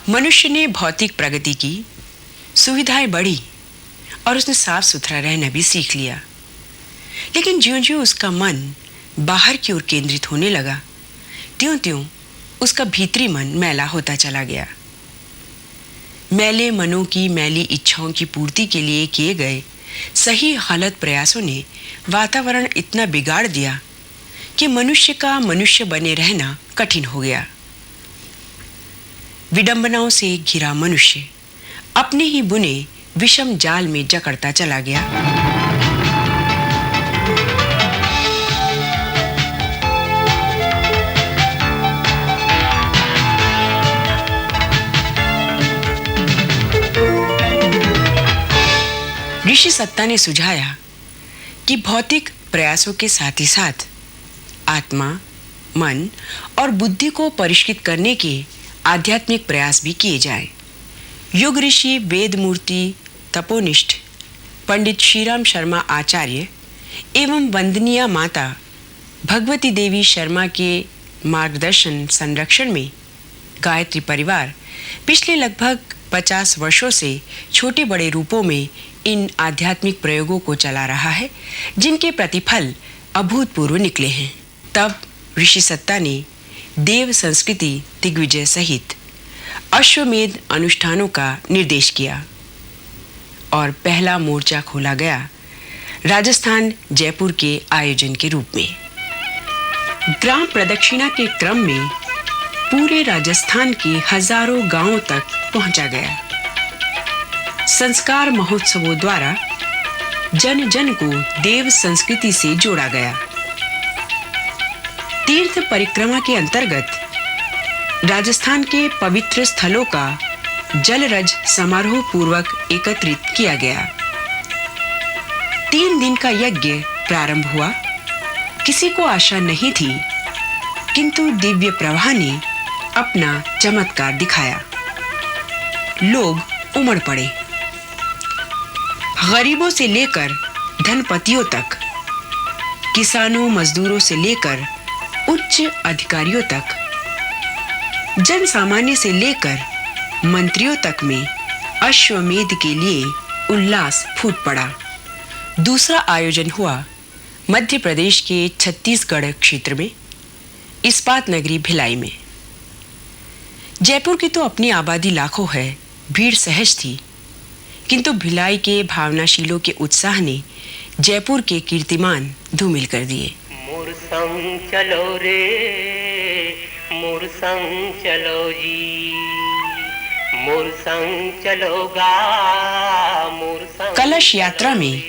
मनुष्य ने भौतिक प्रगति की, सुविधाएं बढ़ी और उसने साफ सुथरा रहना भी सीख लिया। लेकिन ज्यों-ज्यों उसका मन बाहर की ओर केंद्रित होने लगा, त्यों-त्यों उसका भीतरी मन मैला होता चला गया। मैले मनों की मैली इच्छाओं की पूर्ति के लिए किए गए सही गलत प्रयासों ने वातावरण इतना बिगाड़ दिया कि मनुष्य का मनुष्य बने रहना कठिन हो गया। विडंबनाओं से घिरा मनुष्य अपने ही बुने विषम जाल में जकड़ता चला गया। ऋषि सत्ता ने सुझाया कि भौतिक प्रयासों के साथ ही साथ आत्मा, मन और बुद्धि को परिष्कृत करने के आध्यात्मिक प्रयास भी किए जाएं। युग ऋषि वेद मूर्ति तपोनिष्ठ पंडित श्रीराम शर्मा आचार्य एवं वंदनीय माता भगवती देवी शर्मा के मार्गदर्शन संरक्षण में गायत्री परिवार पिछले लगभग 50 वर्षों से छोटे बड़े रूपों में इन आध्यात्मिक प्रयोगों को चला रहा है, जिनके प्रतिफल अभूतपूर्व निकले हैं। तब ऋषि सत्ता ने देव संस्कृति दिग्विजय सहित अश्वमेध अनुष्ठानों का निर्देश किया और पहला मोर्चा खोला गया राजस्थान जयपुर के आयोजन के रूप में। ग्राम प्रदक्षिणा के क्रम में पूरे राजस्थान के हजारों गांवों तक पहुंचा गया। संस्कार महोत्सवों द्वारा जन जन को देव संस्कृति से जोड़ा गया। तीर्थ परिक्रमा के अंतर्गत राजस्थान के पवित्र स्थलों का जलरज समारोह पूर्वक एकत्रित किया गया। 3 दिन का यज्ञ प्रारंभ हुआ। किसी को आशा नहीं थी, किंतु दिव्य प्रवाह ने अपना चमत्कार दिखाया। लोग उमड़ पड़े। गरीबों से लेकर धनपतियों तक, किसानों मजदूरों से लेकर उच्च अधिकारियों तक, जन सामान्य से लेकर मंत्रियों तक में अश्वमेध के लिए उल्लास फूट पड़ा। दूसरा आयोजन हुआ मध्य प्रदेश के छत्तीसगढ़ क्षेत्र में इस्पात नगरी भिलाई में। जयपुर की तो अपनी आबादी लाखों है, भीड़ सहज थी, किंतु भिलाई के भावनाशीलों के उत्साह ने जयपुर के कीर्तिमान धूमिल कर दिए। मोर संग चलो रे, मोर संग चलो जी, मोर संग चलोगा, मोर संग। कलश यात्रा में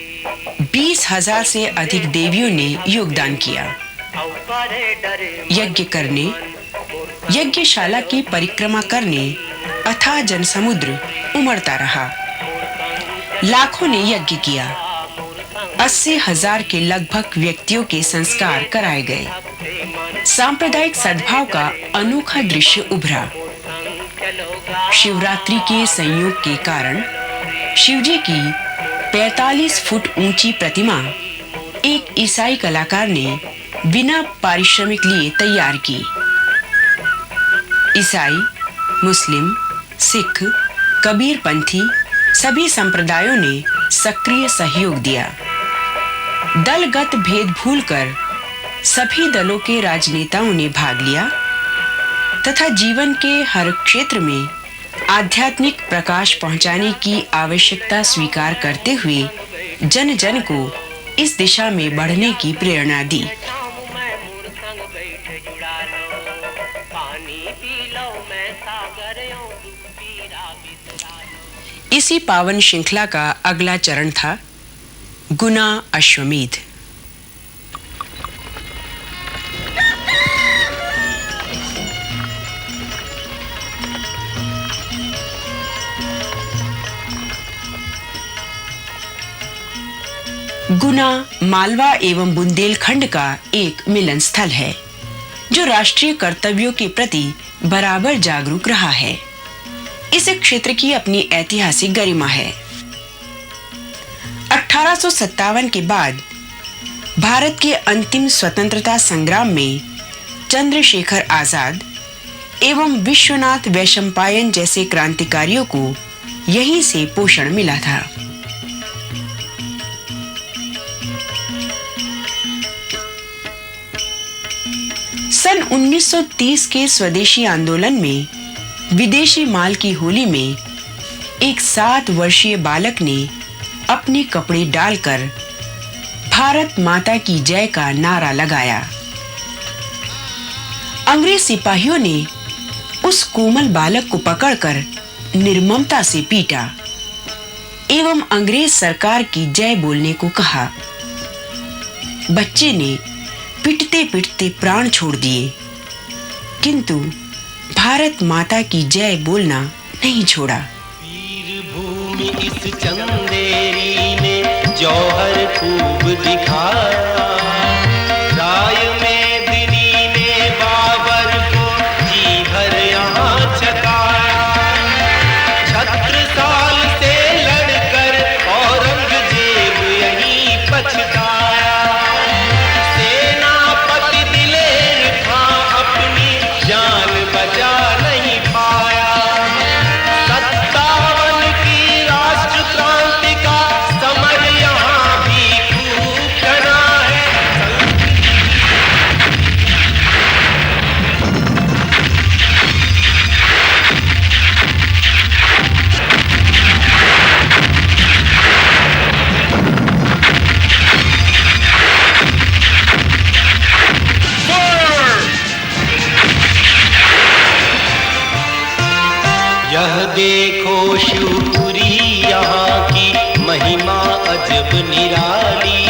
20,000 से अधिक देवियों ने योगदान किया। यज्ञ करने, यज्ञशाला की परिक्रमा करने अथाह जनसमुद्र उमड़ता रहा। लाखों ने यज्ञ किया। 80,000 के लगभग व्यक्तियों के संस्कार कराए गए। सांप्रदायिक सद्भाव का अनोखा दृश्य उभरा। शिवरात्रि के संयोग के कारण शिवजी की 45 फुट ऊंची प्रतिमा एक ईसाई कलाकार ने बिना पारिश्रमिक लिए तैयार की। ईसाई, मुस्लिम, सिख, कबीरपंथी सभी संप्रदायों ने सक्रिय सहयोग दिया। दलगत भेद भूलकर सभी दलों के राजनेताओं ने भाग लिया तथा जीवन के हर क्षेत्र में आध्यात्मिक प्रकाश पहुंचाने की आवश्यकता स्वीकार करते हुए जन जन को इस दिशा में बढ़ने की प्रेरणा दी। इसी पावन श्रृंखला का अगला चरण था गुना अश्वमेध। गुना मालवा एवं बुंदेलखंड का एक मिलन स्थल है जो राष्ट्रीय कर्तव्यों के प्रति बराबर जागरूक रहा है। इस क्षेत्र की अपनी ऐतिहासिक गरिमा है। 1857 के बाद भारत के अंतिम स्वतंत्रता संग्राम में चंद्रशेखर आजाद एवं विश्वनाथ वैशंपायन जैसे क्रांतिकारियों को यहीं से पोषण मिला था। सन 1930 के स्वदेशी आंदोलन में विदेशी माल की होली में एक 7 वर्षीय बालक ने अपने कपड़े डालकर भारत माता की जय का नारा लगाया। अंग्रेज सिपाहियों ने उस कोमल बालक को पकड़कर निर्ममता से पीटा एवं अंग्रेज सरकार की जय बोलने को कहा। बच्चे ने पिटते पिटते प्राण छोड़ दिए, किंतु भारत माता की जय बोलना नहीं छोड़ा। वीर भूमि इस चंदेरी ने जौहर खूब दिखाया, राय में दिनी ने बाबर को जी भर यहाँ छकाया। छत्रसाल से लड़कर औरंगजेब यहीं पछताया। सेनापति दिलेर खां अपनी जान बचा नहीं पाया। 57 की राष्ट्र क्रांति का समर यहाँ भी खूब तना है। यह देखो शिवपुरी यहाँ की महिमा अजब निराली।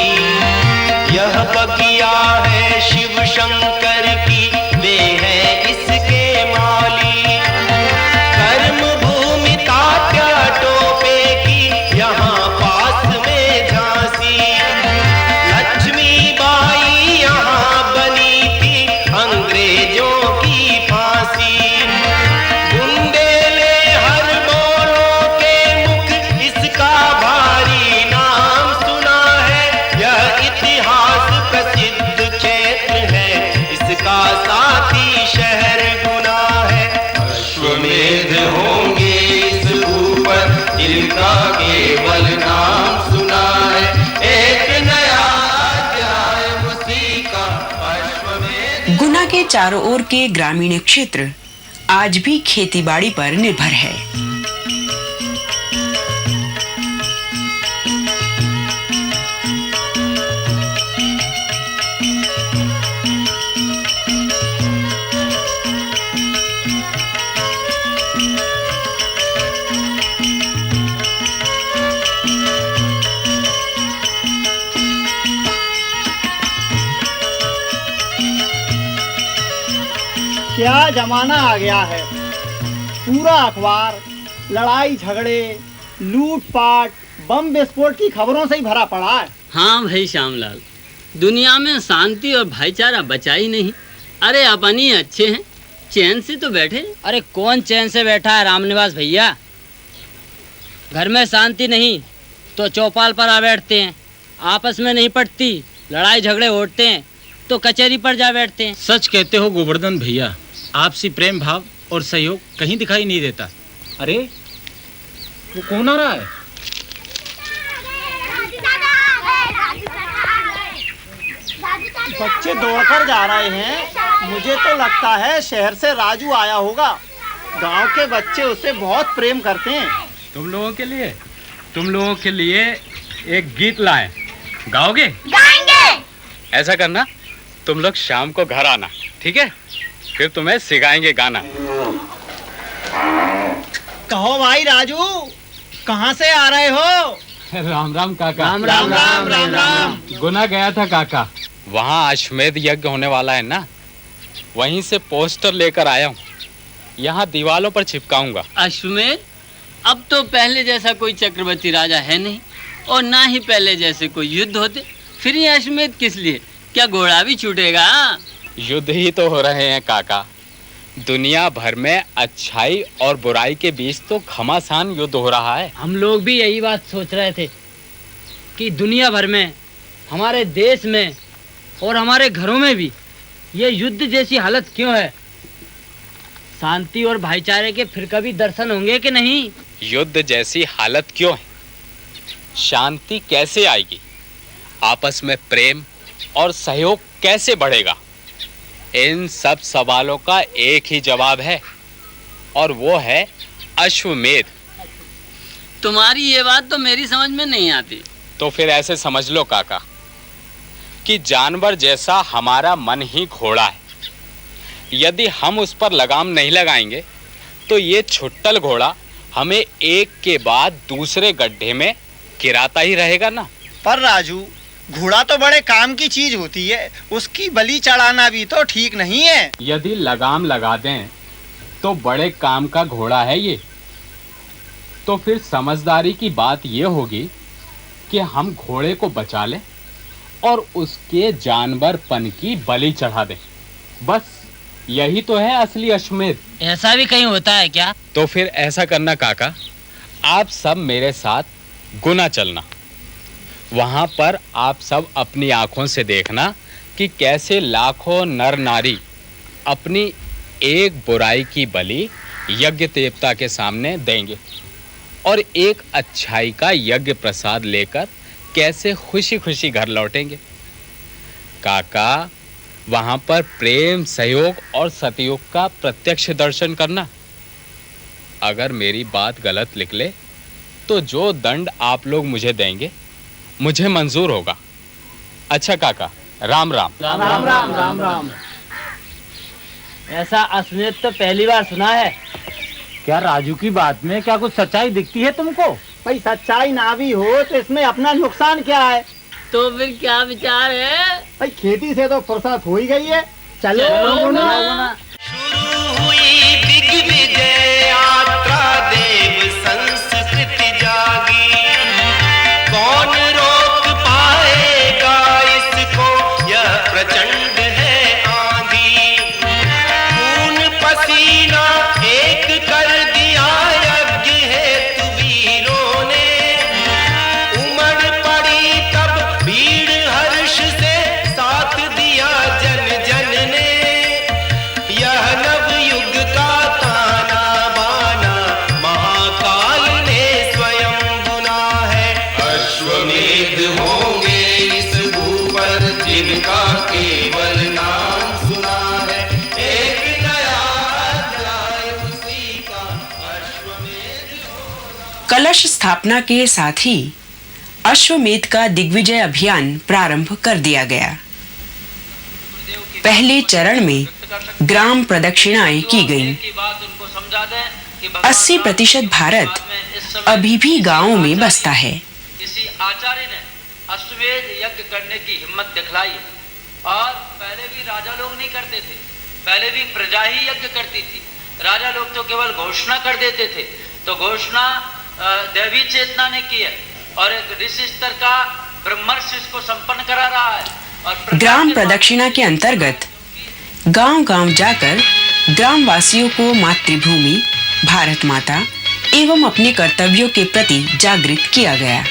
यह बगिया है शिव शंकर की, वे हैं इसके माली। कर्म भूमि तात्या टोपे की यहाँ पास में झांसी। लक्ष्मी बाई यहाँ बनी थी अंग्रेजों की फांसी। बुंदेले हर बोलों के मुख इसका भारी नाम सुना है। यह इतिहास प्रसिद्ध क्षेत्र है, इसका साथी शहर गुना है। अश्वमेध होंगे इस ऊपर, जिनका केवल नाम सुना है। एक नया अध्याय उसी का अश्वमेध। गुना के चारों ओर के ग्रामीण क्षेत्र आज भी खेतीबाड़ी पर निर्भर है। क्या जमाना आ गया है। पूरा अखबार लड़ाई झगड़े, लूटपाट, बम विस्फोट की खबरों से ही भरा पड़ा है। हाँ भाई श्यामलाल, दुनिया में शांति और भाईचारा बचा ही नहीं। अरे अपन ही अच्छे हैं, चैन से तो बैठे। अरे कौन चैन से बैठा है रामनिवास भैया। घर में शांति नहीं तो चौपाल पर आ बैठते हैं, आपस में नहीं पटती, लड़ाई झगड़े होते हैं तो कचहरी पर जा बैठते हैं। सच कहते हो गोवर्धन भैया, आपसी प्रेम भाव और सहयोग कहीं दिखाई नहीं देता। अरे वो कौन आ रहा है? बच्चे दौड़कर जा रहे हैं। मुझे तो लगता है शहर से राजू आया होगा। गांव के बच्चे उससे बहुत प्रेम करते हैं। तुम लोगों के लिए एक गीत लाए, गाओगे? गाएंगे। ऐसा करना, तुम लोग शाम को घर आना, ठीक है? फिर तुम्हें सिखाएंगे गाना। कहो भाई राजू, कहाँ से आ रहे हो? राम राम काका। राम राम राम राम राम। गुना गया था काका, वहाँ अश्वमेध यज्ञ होने वाला है ना, वहीं से पोस्टर लेकर आया हूँ। यहाँ दीवालों पर चिपकाऊंगा। अश्वमेध? अब तो पहले जैसा कोई चक्रवर्ती राजा है नहीं, और ना ही पहले जैसे कोई युद्ध होते। फिर ये अश्वमेध किस लिए? क्या घोड़ा भी छूटेगा? युद्ध ही तो हो रहे हैं काका। दुनिया भर में अच्छाई और बुराई के बीच तो घमासान युद्ध हो रहा है। हम लोग भी यही बात सोच रहे थे कि दुनिया भर में, हमारे देश में और हमारे घरों में भी ये युद्ध जैसी हालत क्यों है। शांति और भाईचारे के फिर कभी दर्शन होंगे कि नहीं? युद्ध जैसी हालत क्यों है? शांति कैसे आएगी? आपस में प्रेम और सहयोग कैसे बढ़ेगा? इन सब सवालों का एक ही जवाब है और वो है अश्वमेध। तुम्हारी ये बात तो मेरी समझ में नहीं आती। तो फिर ऐसे समझ लो काका कि जानवर जैसा हमारा मन ही घोड़ा है। यदि हम उस पर लगाम नहीं लगाएंगे तो ये छुट्टल घोड़ा हमें एक के बाद दूसरे गड्ढे में गिराता ही रहेगा ना। पर राजू, घोड़ा तो बड़े काम की चीज होती है, उसकी बलि चढ़ाना भी तो ठीक नहीं है। यदि लगाम लगा दें तो बड़े काम का घोड़ा है ये। तो फिर समझदारी की बात ये होगी कि हम घोड़े को बचा लें और उसके जानवरपन की बलि चढ़ा दें। बस यही तो है असली अश्वमेध। ऐसा भी कहीं होता है क्या? तो फिर ऐसा करना काका, आप सब मेरे साथ गुना चलना। वहां पर आप सब अपनी आंखों से देखना कि कैसे लाखों नर नारी अपनी एक बुराई की बलि यज्ञ देवता के सामने देंगे और एक अच्छाई का यज्ञ प्रसाद लेकर कैसे खुशी खुशी घर लौटेंगे। काका, वहां पर प्रेम, सहयोग और सतयुग का प्रत्यक्ष दर्शन करना। अगर मेरी बात गलत निकले तो जो दंड आप लोग मुझे देंगे मुझे मंजूर होगा। अच्छा काका, राम राम। राम राम राम राम राम। ऐसा अश्वमेध तो पहली बार सुना है। क्या राजू की बात में क्या कुछ सच्चाई दिखती है तुमको? भाई सच्चाई ना भी हो तो इसमें अपना नुकसान क्या है? तो फिर क्या विचार है? भाई खेती से तो फुर्सत हो ही गई है, चलो गुना। शुरू हुई दिग्विजय यात्रा, देव संस्कृति जागी। कौन रोक पाएगा इसको, यह प्रचंड है आंधी। खून पसीना एक कर दिया यज्ञ हेतु वीरों ने। उमड़ पड़ी तब भीड़ हर्ष से, साथ दिया जन जन ने। यह नवयुग का ताना बाना, महाकाल ने स्वयं बुना है। अश्वमेध होंगे इस भू पर, जिनका केवल नाम सुना है। एक नया अध्याय उसी का अश्वमेध होगा। कलश स्थापना के साथ ही अश्वमेध का दिग्विजय अभियान प्रारंभ कर दिया गया। पहले चरण में ग्राम प्रदक्षिणाएं की गईं। 80% भारत अभी भी गांवों में बसता है। किसी आचार्य ने अश्वमेध यज्ञ करने की हिम्मत दिखलाई और पहले भी राजा लोग नहीं करते थे, पहले भी प्रजा ही यज्ञ करती थी। राजा लोग तो केवल घोषणा कर देते थे, तो घोषणा दैवी चेतना ने की है और एक ऋषि स्तर का ब्रह्मर्षि इसको संपन्न करा रहा है। और ग्राम प्रदक्षिणा के अंतर्गत गांव-गांव जाकर ग्रामवासियों को मातृभूमि, भारत माता एवं अपने कर्तव्यों के प्रति जागृत किया गया।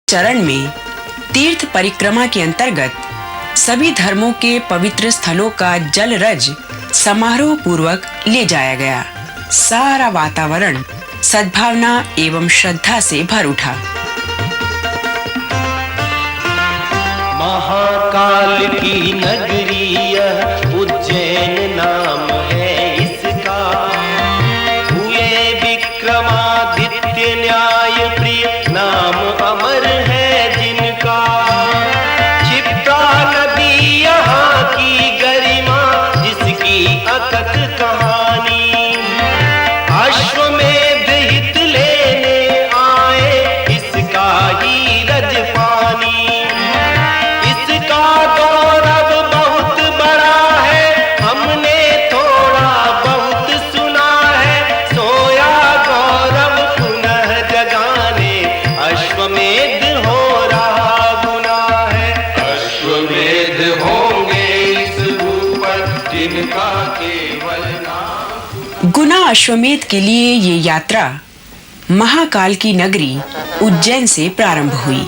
चरण में तीर्थ परिक्रमा के अंतर्गत सभी धर्मों के पवित्र स्थलों का जल रज समारोह पूर्वक ले जाया गया। सारा वातावरण सद्भावना एवं श्रद्धा से भर उठा। महाकाल की नगरी यह उज्जैन नाम है इसका। हुए विक्रमादित्य न्याय प्रिय, नाम अमर है जिनका। क्षिप्रा नदी जिनका केवल नाम। गुना अश्वमेध के लिए ये यात्रा महाकाल की नगरी उज्जैन से प्रारंभ हुई।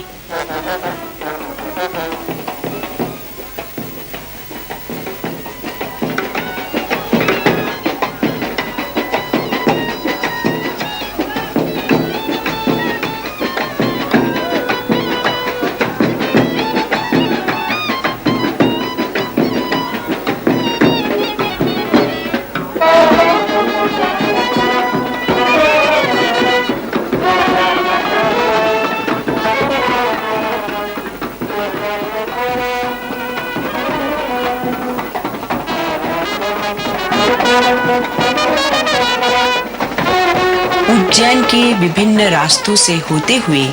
उज्जैन के विभिन्न रास्तों से होते हुए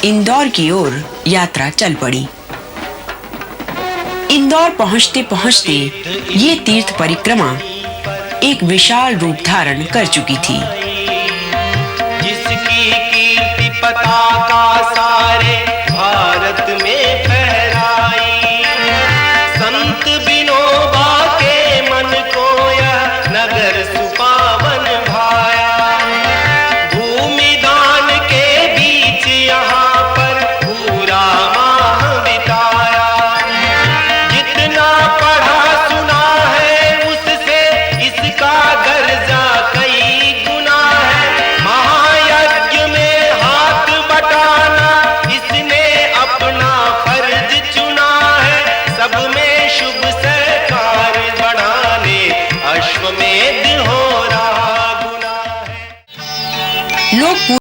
इंदौर की ओर यात्रा चल पड़ी। इंदौर पहुंचते पहुंचते ये तीर्थ परिक्रमा एक विशाल रूप धारण कर चुकी थी। जिसकी कीर्ति पताका सारे भारत में फहराई, संत विनोबा के मन को यह नगर सुपावन भाया। भूमि दान के बीच यहाँ पर पूरा माह बिताया। जितना पढ़ा सुना है उससे इसका गर्जा कई गुना है। महायज्ञ में हाथ बटाना इसने अपना फर्ज चुना है। सब में शुभ सरकार बढ़ाने अश्वमेध हो रहा गुना है। लोग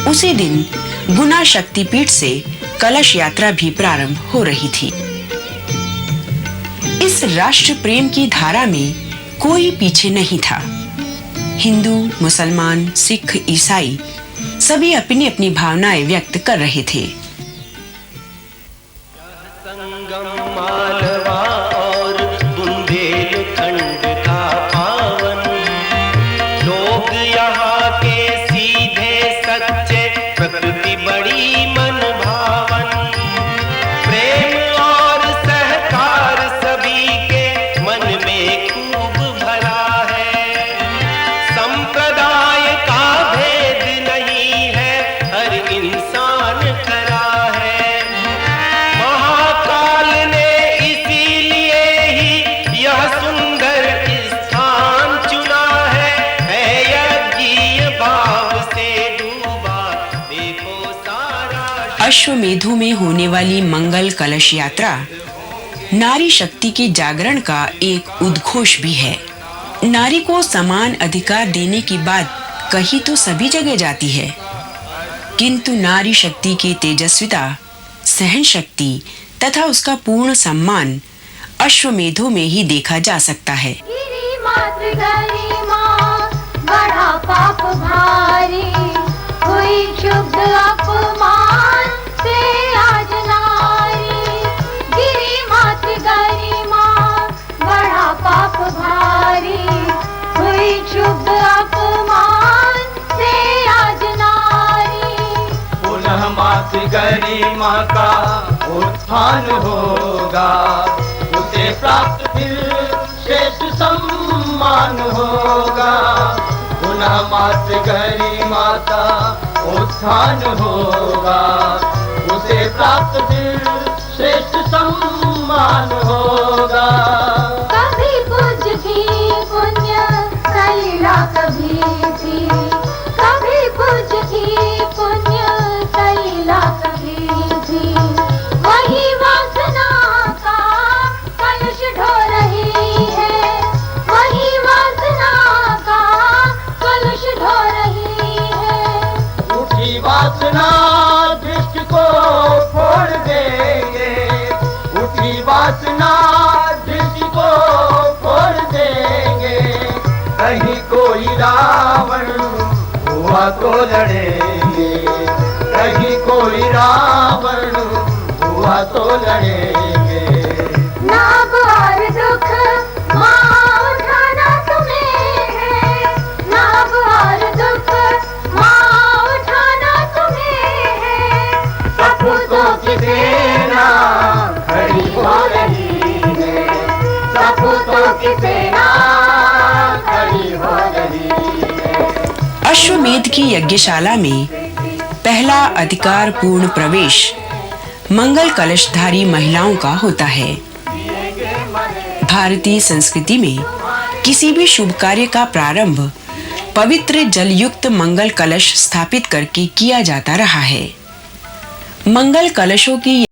उसी दिन गुना शक्तिपीठ से कलश यात्रा भी प्रारंभ हो रही थी। इस राष्ट्र प्रेम की धारा में कोई पीछे नहीं था। हिंदू, मुसलमान, सिख, ईसाई सभी अपनी अपनी भावनाएं व्यक्त कर रहे थे। संगम मालवा और बुंदेलखंड का पावन, लोग यहाँ के सीधे सच्चे, प्रकृति बड़ी मन भावन। प्रेम और सहकार सभी के मन में खूब भरा है। संप्रदाय का भेद नहीं है, हर इंसान खरा है। महाकाल ने इसीलिए ही यह सुंदर स्थान चुना है यज्ञीय भाव से डूबा देखो सारा। अश्वमेधों में होने वाली मंगल कलश यात्रा नारी शक्ति के जागरण का एक उद्घोष भी है। नारी को समान अधिकार देने की बात कही तो सभी जगह जाती है, किंतु नारी शक्ति की तेजस्विता, सहन शक्ति तथा उसका पूर्ण सम्मान अश्वमेधों में ही देखा जा सकता है। गिरी मातृ गरिमा बढ़ा पाप भारी, हुई क्षुब्ध अपमान से आज नारी। गिरी मातृ गरिमा बढ़ा पाप भारी, हुई क्षुब्ध अपमान से आज नारी। पुनः मातृ गरिमा का उत्थान होगा, उसे प्राप्त फिर श्रेष्ठ सम्मान होगा। पुनः मातृ गरिमा का उत्थान होगा, उसे प्राप्त फिर श्रेष्ठ सम्मान होगा। कभी पूज्य थी पुण्य सलीला कभी थी, कभी पूज्य थी पुण्य सलीला कभी थी। वही वासना का कलश ढो रही है, वही वासना लड़ेंगे, कहीं कोई रावण हुआ तो लड़ेंगे। नाभ और दुख माँ उठाना तुम्हें है, नाभ और दुख माँ उठाना तुम्हें है। सपूतों की सेना खड़ी हो रही है, सपूतों की सेना खड़ी हो रही है। अश्वमेध की यज्ञशाला में पहला अधिकार पूर्ण प्रवेश मंगल कलशधारी महिलाओं का होता है। भारतीय संस्कृति में किसी भी शुभ कार्य का प्रारंभ पवित्र जलयुक्त मंगल कलश स्थापित करके किया जाता रहा है। मंगल कलशों की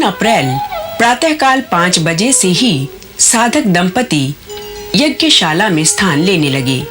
अप्रैल प्रातःकाल 5 बजे से ही साधक दंपति यज्ञशाला में स्थान लेने लगे।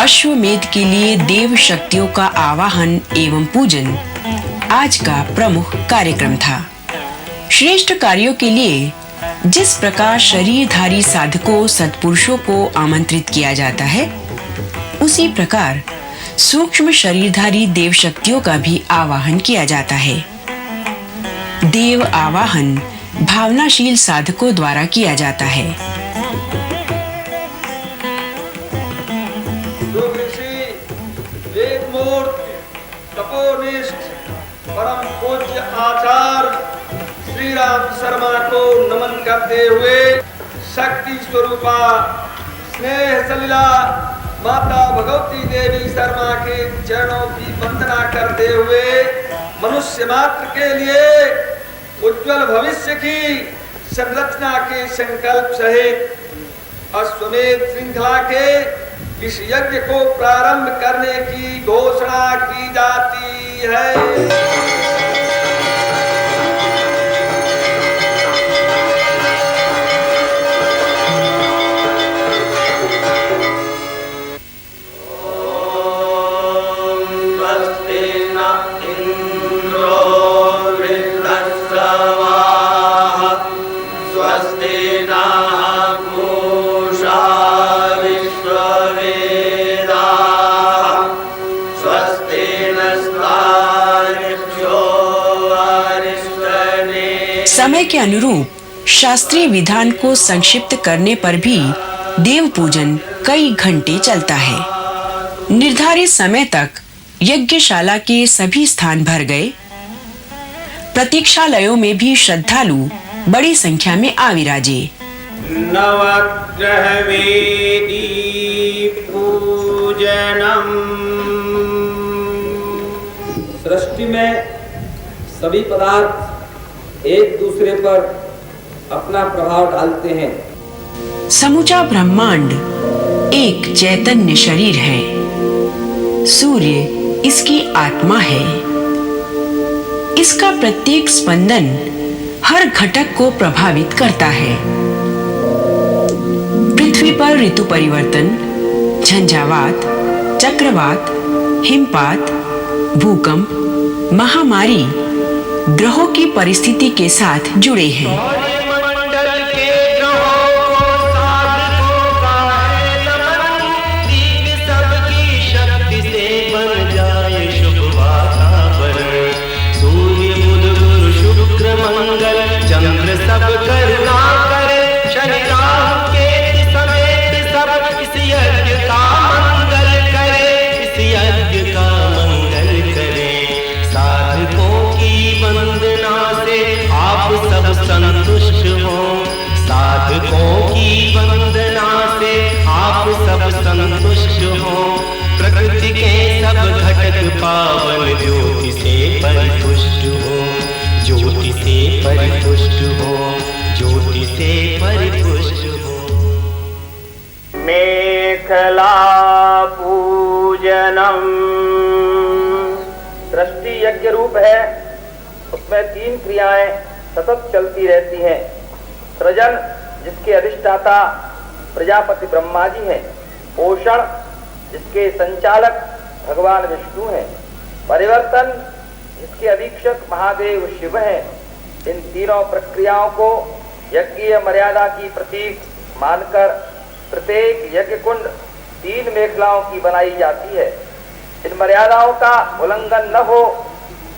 अश्वमेध के लिए देव शक्तियों का आवाहन एवं पूजन आज का प्रमुख कार्यक्रम था। श्रेष्ठ कार्यों के लिए जिस प्रकार शरीरधारी साधकों सत्पुरुषों को आमंत्रित किया जाता है, उसी प्रकार सूक्ष्म शरीरधारी देव शक्तियों का भी आवाहन किया जाता है। देव आवाहन भावनाशील साधकों द्वारा किया जाता है। परम पूज्य आचार्य श्री राम शर्मा को नमन करते हुए शक्ति स्वरूपा स्नेह सलीला माता भगवती देवी शर्मा के चरणों की वंदना करते हुए मनुष्य मात्र के लिए उज्जवल भविष्य की संरचना के संकल्प सहित अश्वमेध श्रृंखला के इस यज्ञ को प्रारंभ करने की घोषणा की जाती है। समय के अनुरूप शास्त्रीय विधान को संक्षिप्त करने पर भी देव पूजन कई घंटे चलता है। निर्धारित समय तक यज्ञशाला के सभी स्थान भर गए। प्रतीक्षालयों में भी श्रद्धालु बड़ी संख्या में आ विराजे। नवग्रह वेदी पूजनम। सृष्टि में सभी पदार्थ एक दूसरे पर अपना प्रभाव डालते हैं। समूचा ब्रह्मांड एक चैतन्य शरीर है। सूर्य इसकी आत्मा है। इसका प्रत्येक स्पंदन हर घटक को प्रभावित करता है। पृथ्वी पर ऋतु परिवर्तन, झंझावात, चक्रवात, हिमपात, भूकंप, महामारी ग्रहों की परिस्थिति के साथ जुड़े हैं। चंद्र सब करुणा करे, शनि राहु केतु समेत सब इस यज्ञ का मंगल करे, इस यज्ञ का मंगल करे। साधकों की वंदना से आप सब संतुष्ट हो, साधकों की वंदना से आप सब संतुष्ट हो। प्रकृति के सब घटक पावन ज्योति से परितुष्ट हो, ज्योति से परितुष्ट हो, ज्योति से परितुष्ट हो। मेखला पूजनम। सृष्टि यज्ञ रूप है, उसमें 3 क्रियाएं सतत चलती रहती हैं। सृजन, जिसके अधिष्ठाता प्रजापति ब्रह्मा जी हैं। पोषण, जिसके संचालक भगवान विष्णु हैं। परिवर्तन, जिसके अधीक्षक महादेव शिव हैं। इन तीनों प्रक्रियाओं को यज्ञीय मर्यादा की प्रतीक मानकर प्रत्येक यज्ञ कुंड 3 मेखलाओं की बनाई जाती है। इन मर्यादाओं का उल्लंघन न हो,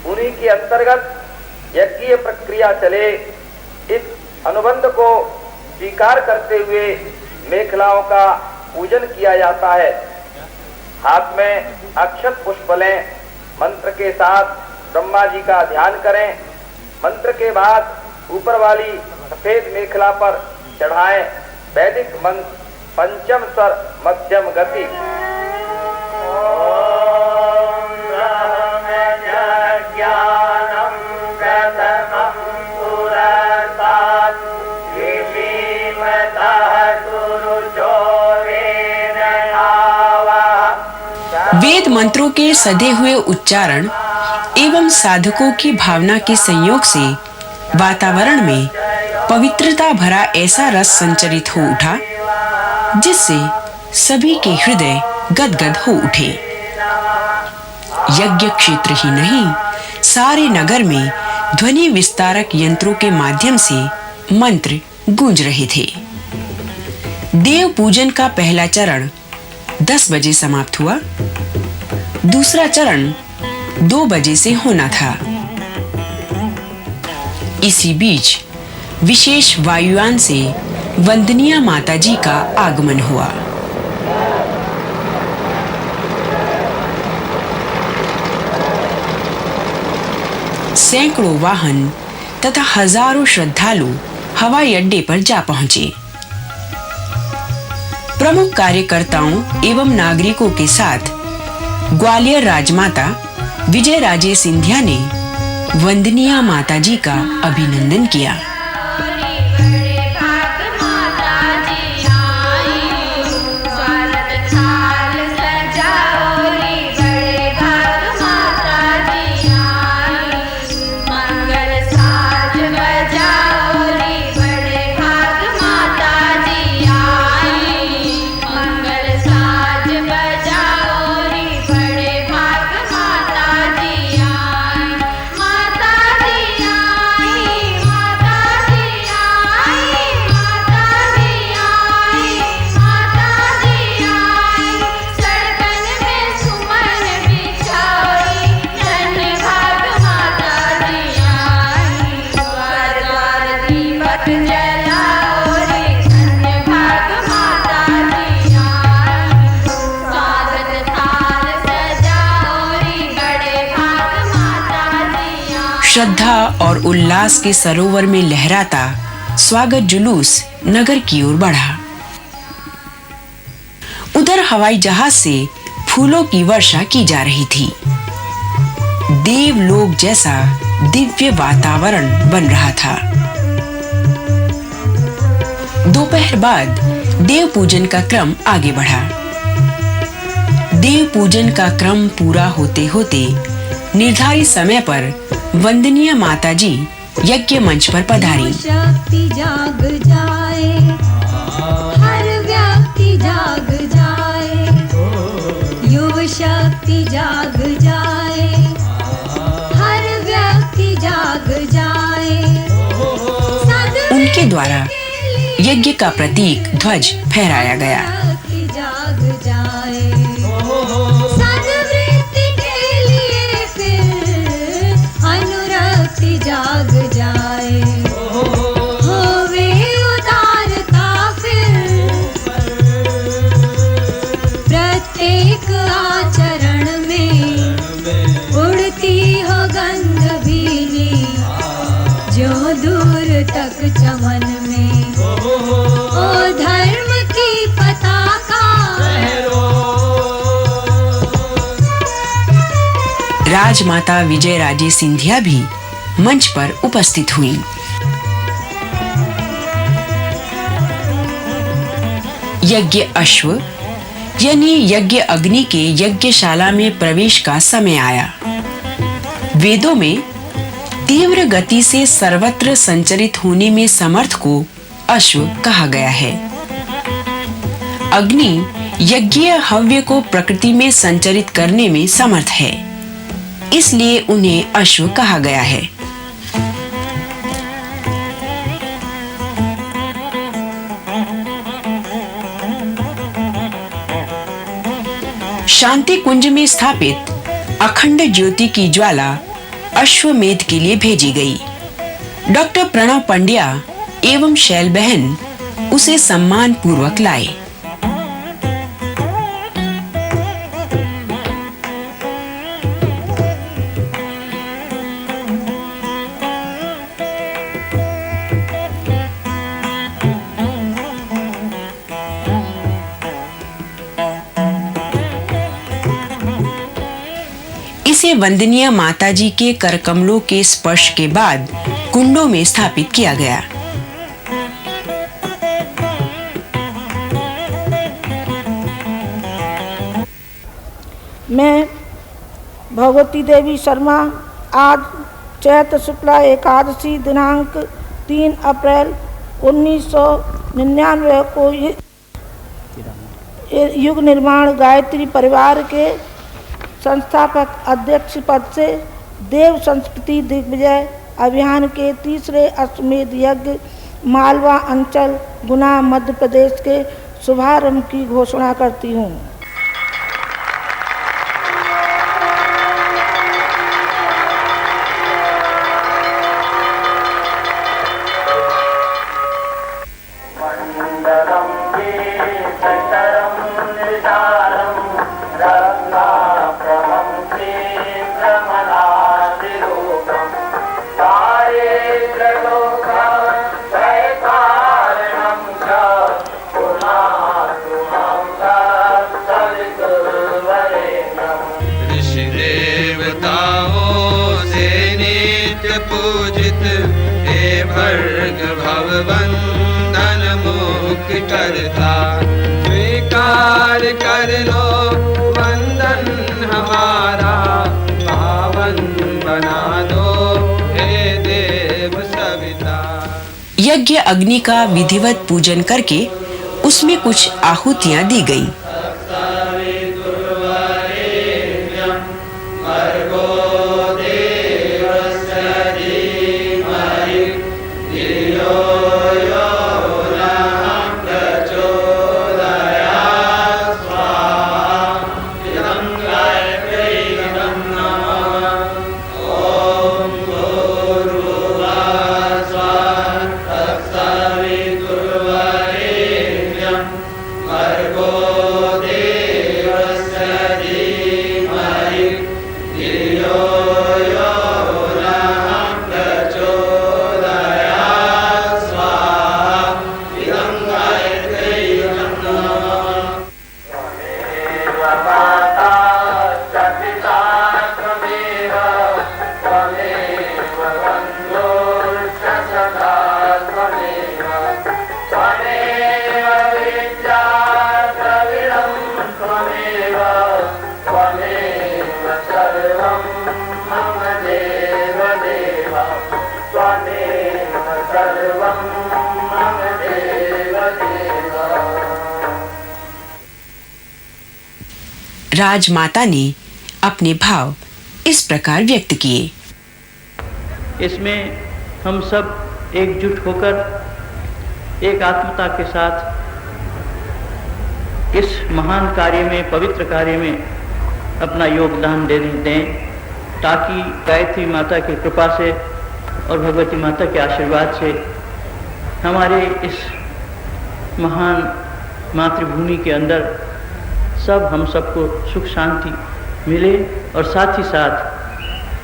उन्हीं के अंतर्गत यज्ञीय प्रक्रिया चले, इस अनुबंध को स्वीकार करते हुए मेखलाओं का पूजन किया जाता है। हाथ में अक्षत पुष्प लें, मंत्र के साथ ब्रह्मा जी का ध्यान करें। मंत्र के बाद ऊपर वाली सफेद मेखला पर चढ़ाएं। वैदिक मंत्र पंचम स्वर मध्यम गति। वेद मंत्रों के सधे हुए उच्चारण एवं साधकों की भावना के संयोग से वातावरण में पवित्रता भरा ऐसा रस संचरित हो उठा, जिससे सभी के हृदय गदगद हो उठे। यज्ञ क्षेत्र ही नहीं, सारे नगर में ध्वनि विस्तारक यंत्रों के माध्यम से मंत्र गूंज रहे थे। देव पूजन का पहला चरण 10 बजे समाप्त हुआ। दूसरा चरण 2 बजे से होना था। इसी बीच विशेष वायुयान से वंदनीय माताजी का आगमन हुआ। सैकड़ों वाहन तथा हजारों श्रद्धालु हवाई अड्डे पर जा पहुंचे। प्रमुख कार्यकर्ताओं एवं नागरिकों के साथ ग्वालियर राजमाता विजय राजे सिंधिया ने वंदनीय माताजी का अभिनंदन किया। श्रद्धा और उल्लास के सरोवर में लहराता स्वागत जुलूस नगर की ओर बढ़ा। उधर हवाई जहाज से फूलों की वर्षा की जा रही थी। देवलोक जैसा दिव्य वातावरण बन रहा था। दोपहर बाद देव पूजन का क्रम आगे बढ़ा। देव पूजन का क्रम पूरा होते होते निर्धारित समय पर वंदनीय माताजी यज्ञ मंच पर पधारी। शक्ति जाग जाए, हर व्यक्ति जाग जाए, युव शक्ति जाग जाए, हर व्यक्ति जाग जाए। उनके द्वारा यज्ञ का प्रतीक ध्वज फहराया गया। शक्ति जाग जाए, सद्वृत्ति के लिए फिर अनुरक्ति जाग जाए, होवे उदारता फिर प्रत्येक आचरण में, उड़ती हो गंध भीनी जो दूर तक चमन में, ओ धर्म की पताका। राजमाता विजय राजे सिंधिया भी मंच पर उपस्थित हुई। यज्ञ अश्व यानी यज्ञ अग्नि के यज्ञशाला में प्रवेश का समय आया। वेदों में तीव्र गति से सर्वत्र संचरित होने में समर्थ को अश्व कहा गया है। अग्नि यज्ञीय हव्य को प्रकृति में संचरित करने में समर्थ है, इसलिए उन्हें अश्व कहा गया है। शांति कुंज में स्थापित अखंड ज्योति की ज्वाला अश्वमेध के लिए भेजी गई। डॉक्टर प्रणव पंड्या एवं शैल बहन उसे सम्मान पूर्वक लाए। इसे वंदनीय माताजी के करकमलों के स्पर्श के बाद कुंडों में स्थापित किया गया। मैं भगवती देवी शर्मा आज चैत्र शुक्ला एकादशी दिनांक 3 अप्रैल 1999 को युग निर्माण गायत्री परिवार के संस्थापक अध्यक्ष पद से देव संस्कृति दिग्विजय अभियान के तीसरे अश्वमेध यज्ञ मालवा अंचल गुना मध्य प्रदेश के शुभारंभ की घोषणा करती हूँ। करता स्वीकार कर लो वंदन हमारा, पावन बना दो हे देव सविता। यज्ञ अग्नि का विधिवत पूजन करके उसमें कुछ आहुतियां दी गईं। Go राजमाता ने अपने भाव इस प्रकार व्यक्त किए। इसमें हम सब एकजुट होकर एक आत्मता के साथ इस महान कार्य में, पवित्र कार्य में अपना योगदान दें, ताकि गायत्री माता की कृपा से और भगवती माता के आशीर्वाद से हमारे इस महान मातृभूमि के अंदर हम सबको सुख शांति मिले और साथ ही साथ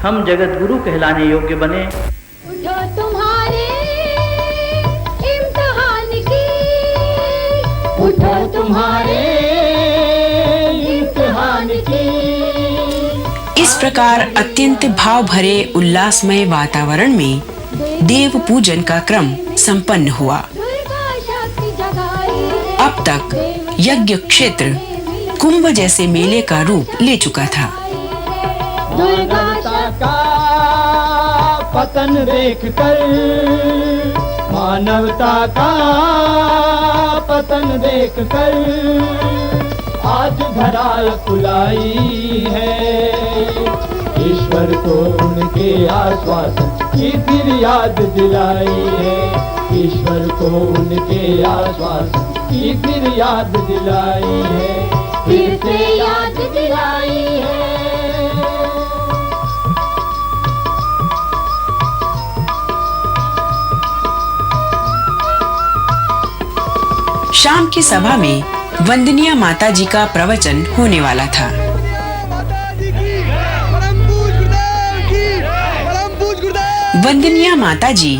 हम जगत गुरु कहलाने योग्य बने। उठो तुम्हारे इम्तिहान की, उठो तुम्हारे इम्तिहान की। इस प्रकार अत्यंत भाव भरे उल्लासमय वातावरण में देव पूजन का क्रम संपन्न हुआ। अब तक यज्ञ क्षेत्र कुंभ जैसे मेले का रूप ले चुका था। दुर्गा का पतन देखकर, मानवता का पतन देखकर आज धरा कुलाई है। ईश्वर को उनके आश्वासन की फिर याद दिलाई है। ईश्वर को उनके आश्वासन की फिर याद दिलाई है, फिर से याद दिलाई है। शाम की सभा में वंदनीय माता जी का प्रवचन होने वाला था। वंदनीय माता जी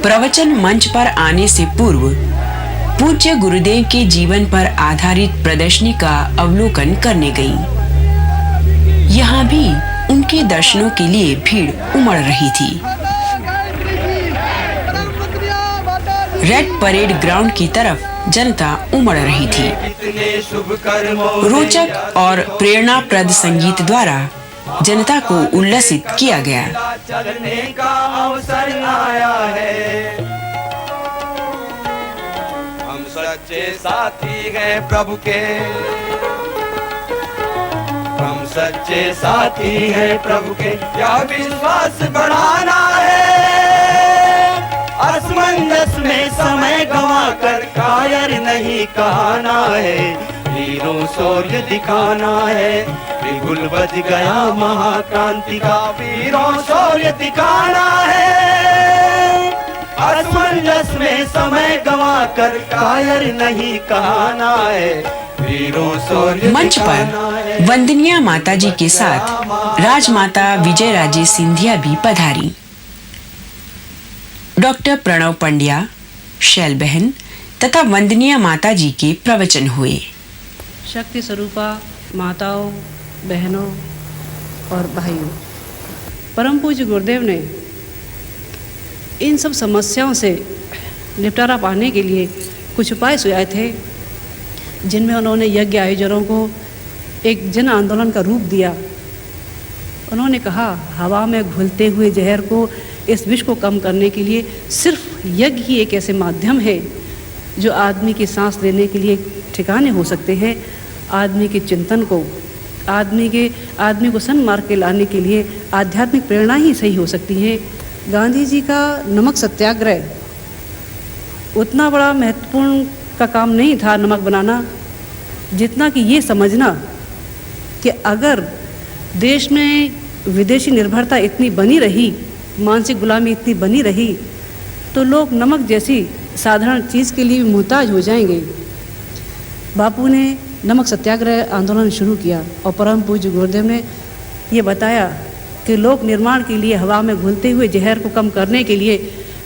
प्रवचन मंच पर आने से पूर्व पूज्य गुरुदेव के जीवन पर आधारित प्रदर्शनी का अवलोकन करने गईं। यहाँ भी उनके दर्शनों के लिए भीड़ उमड़ रही थी। रेड परेड ग्राउंड की तरफ जनता उमड़ रही थी। रोचक और प्रेरणाप्रद संगीत द्वारा जनता को उल्लसित किया गया। चलने का अवसर आया है, हम सच्चे साथी हैं प्रभु के, हम सच्चे साथी हैं प्रभु के, क्या विश्वास बढ़ाना है। असमंजस में समय गंवा कर कायर नहीं कहना है, हीरों शौर्य दिखाना है। बिगुल बज गया महाक्रांति का, वीरों शौर्य दिखाना है। असमंजस में समय गंवा कर कायर नहीं कहना है, वीरों शौर्य। मंच पर वंदनीय माता जी के साथ राजमाता विजय राजे सिंधिया भी पधारी। डॉक्टर प्रणव पंड्या, शैल बहन तथा वंदनीय माता जी के प्रवचन हुए। शक्ति स्वरूपा माताओं, बहनों और भाइयों, परम पूज्य गुरुदेव ने इन सब समस्याओं से निपटारा पाने के लिए कुछ उपाय सुझाए थे, जिनमें उन्होंने यज्ञ आयोजनों को एक जन आंदोलन का रूप दिया। उन्होंने कहा, हवा में घुलते हुए जहर को, इस विष को कम करने के लिए सिर्फ यज्ञ ही एक ऐसे माध्यम है जो आदमी की सांस लेने के लिए ठिकाने हो सकते हैं। आदमी के चिंतन को, आदमी को सन्मार्ग के लाने के लिए आध्यात्मिक प्रेरणा ही सही हो सकती है। गांधी जी का नमक सत्याग्रह उतना बड़ा महत्वपूर्ण का काम नहीं था नमक बनाना, जितना कि ये समझना कि अगर देश में विदेशी निर्भरता इतनी बनी रही, मानसिक गुलामी इतनी बनी रही, तो लोग नमक जैसी साधारण चीज़ के लिए मुहताज हो जाएंगे। बापू ने नमक सत्याग्रह आंदोलन शुरू किया और परम पूज्य गुरुदेव ने ये बताया कि लोक निर्माण के लिए हवा में घुलते हुए जहर को कम करने के लिए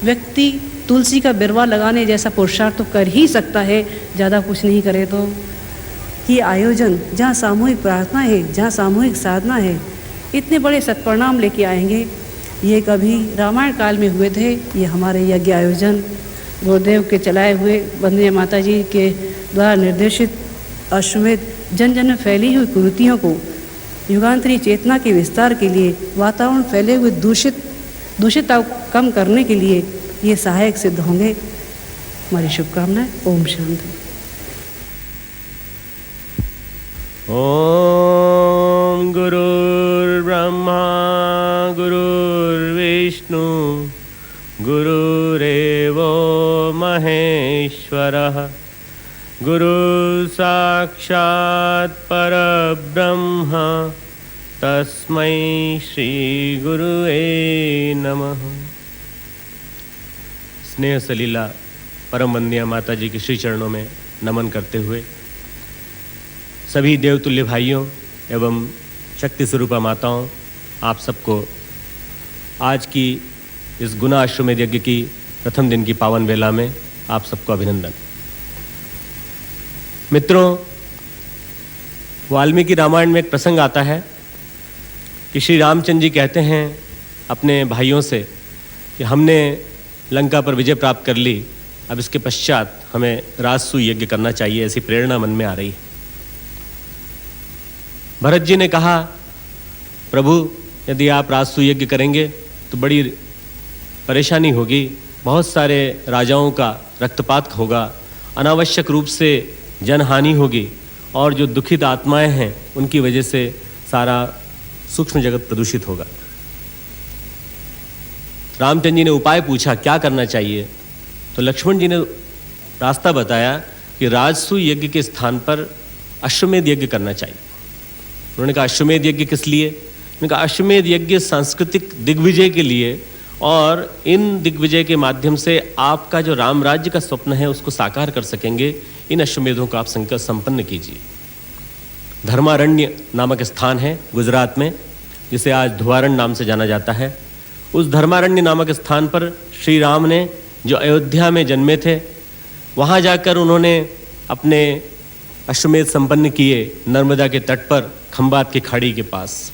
व्यक्ति तुलसी का बिरवा लगाने जैसा पुरुषार्थ तो कर ही सकता है, ज़्यादा कुछ नहीं करे तो। ये आयोजन जहाँ सामूहिक प्रार्थना है, जहाँ सामूहिक साधना है, इतने बड़े सत्परिणाम लेके आएंगे। ये कभी रामायण काल में हुए थे। ये हमारे यज्ञ आयोजन गुरुदेव के चलाए हुए वंदनीय माता जी के द्वारा निर्देशित अश्वमेध जन जन में फैली हुई कुरीतियों को युगांतरी चेतना के विस्तार के लिए, वातावरण फैले हुए दूषितता कम करने के लिए ये सहायक सिद्ध होंगे। हमारी शुभकामनाएं। ओम शांति। ओम गुरुर्ब्रह्मा गुरुर्विष्णु गुरुरेवो महेश्वरः गुरु साक्षात् परब्रह्म तस्मै श्री गुरुवे नमः। स्नेह सलीला परम वंदनीय माता जी के श्री चरणों में नमन करते हुए सभी देवतुल्य भाइयों एवं शक्ति स्वरूपा माताओं, आप सबको आज की इस गुना अश्वमेध यज्ञ की प्रथम दिन की पावन बेला में आप सबको अभिनंदन। मित्रों, वाल्मीकि रामायण में एक प्रसंग आता है कि श्री रामचंद्र जी कहते हैं अपने भाइयों से कि हमने लंका पर विजय प्राप्त कर ली, अब इसके पश्चात हमें राजसूय यज्ञ करना चाहिए, ऐसी प्रेरणा मन में आ रही है। भरत जी ने कहा, प्रभु यदि आप राजसूय यज्ञ करेंगे तो बड़ी परेशानी होगी, बहुत सारे राजाओं का रक्तपात होगा, अनावश्यक रूप से जनहानि होगी और जो दुखित आत्माएं हैं उनकी वजह से सारा सूक्ष्म जगत प्रदूषित होगा। रामचंद्र जी ने उपाय पूछा क्या करना चाहिए, तो लक्ष्मण जी ने रास्ता बताया कि राजसूय यज्ञ के स्थान पर अश्वमेध यज्ञ करना चाहिए। उन्होंने कहा अश्वमेध यज्ञ किस लिए? उन्होंने कहा अश्वमेध यज्ञ सांस्कृतिक दिग्विजय के लिए, और इन दिग्विजय के माध्यम से आपका जो राम राज्य का स्वप्न है उसको साकार कर सकेंगे। इन अश्वमेधों को आप संकल्प संपन्न कीजिए। धर्मारण्य नामक स्थान है गुजरात में, जिसे आज धुआरण नाम से जाना जाता है। उस धर्मारण्य नामक स्थान पर श्री राम ने जो अयोध्या में जन्मे थे, वहाँ जाकर उन्होंने अपने अश्वमेध संपन्न किए नर्मदा के तट पर, खंबात की खाड़ी के पास।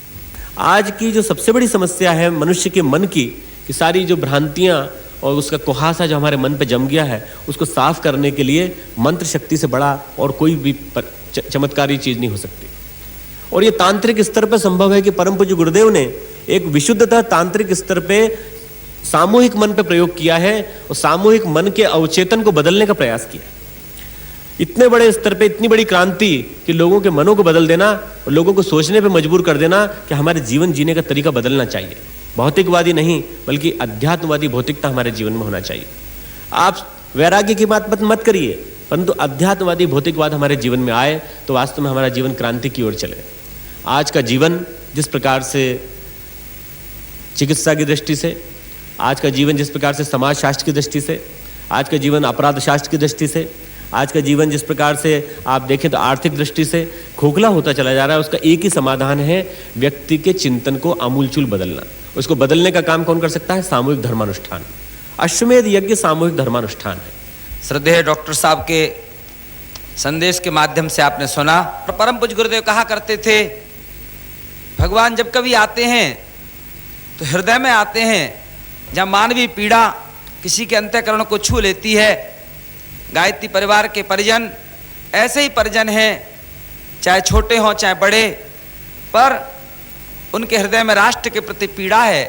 आज की जो सबसे बड़ी समस्या है मनुष्य के मन की, कि सारी जो भ्रांतियाँ और उसका कुहासा जो हमारे मन पे जम गया है, उसको साफ करने के लिए मंत्र शक्ति से बड़ा और कोई भी चमत्कारी चीज़ नहीं हो सकती। और ये तांत्रिक स्तर पर संभव है कि परम पूज्य गुरुदेव ने एक विशुद्धता तांत्रिक स्तर पे सामूहिक मन पे प्रयोग किया है और सामूहिक मन के अवचेतन को बदलने का प्रयास किया। इतने बड़े स्तर पे इतनी बड़ी क्रांति कि लोगों के मनों को बदल देना और लोगों को सोचने पे मजबूर कर देना कि हमारे जीवन जीने का तरीका बदलना चाहिए। भौतिकवादी नहीं बल्कि अध्यात्मवादी भौतिकता हमारे जीवन में होना चाहिए। आप वैराग्य की बात मत करिए, परंतु अध्यात्मवादी भौतिकवाद हमारे जीवन में आए तो वास्तव में हमारा जीवन क्रांति की ओर चले। आज का जीवन जिस प्रकार से चिकित्सा की दृष्टि से, आज का जीवन जिस प्रकार से समाज शास्त्र की दृष्टि से, आज का जीवन अपराध शास्त्र की दृष्टि से, आज का जीवन जिस प्रकार से आप देखें तो आर्थिक दृष्टि से खोखला होता चला जा रहा है, उसका एक ही समाधान है, व्यक्ति के चिंतन को आमूलचूल बदलना। उसको बदलने का काम कौन कर सकता है? सामूहिक धर्मानुष्ठान। अश्वमेध यज्ञ सामूहिक धर्मानुष्ठान है। श्रद्धेय डॉक्टर साहब के संदेश के माध्यम से आपने सुना। परम पूज्य गुरुदेव कहा करते थे, भगवान जब कभी आते हैं तो हृदय में आते हैं, जब मानवीय पीड़ा किसी के अंतःकरण को छू लेती है। गायत्री परिवार के परिजन ऐसे ही परिजन हैं, चाहे छोटे हों चाहे बड़े, पर उनके हृदय में राष्ट्र के प्रति पीड़ा है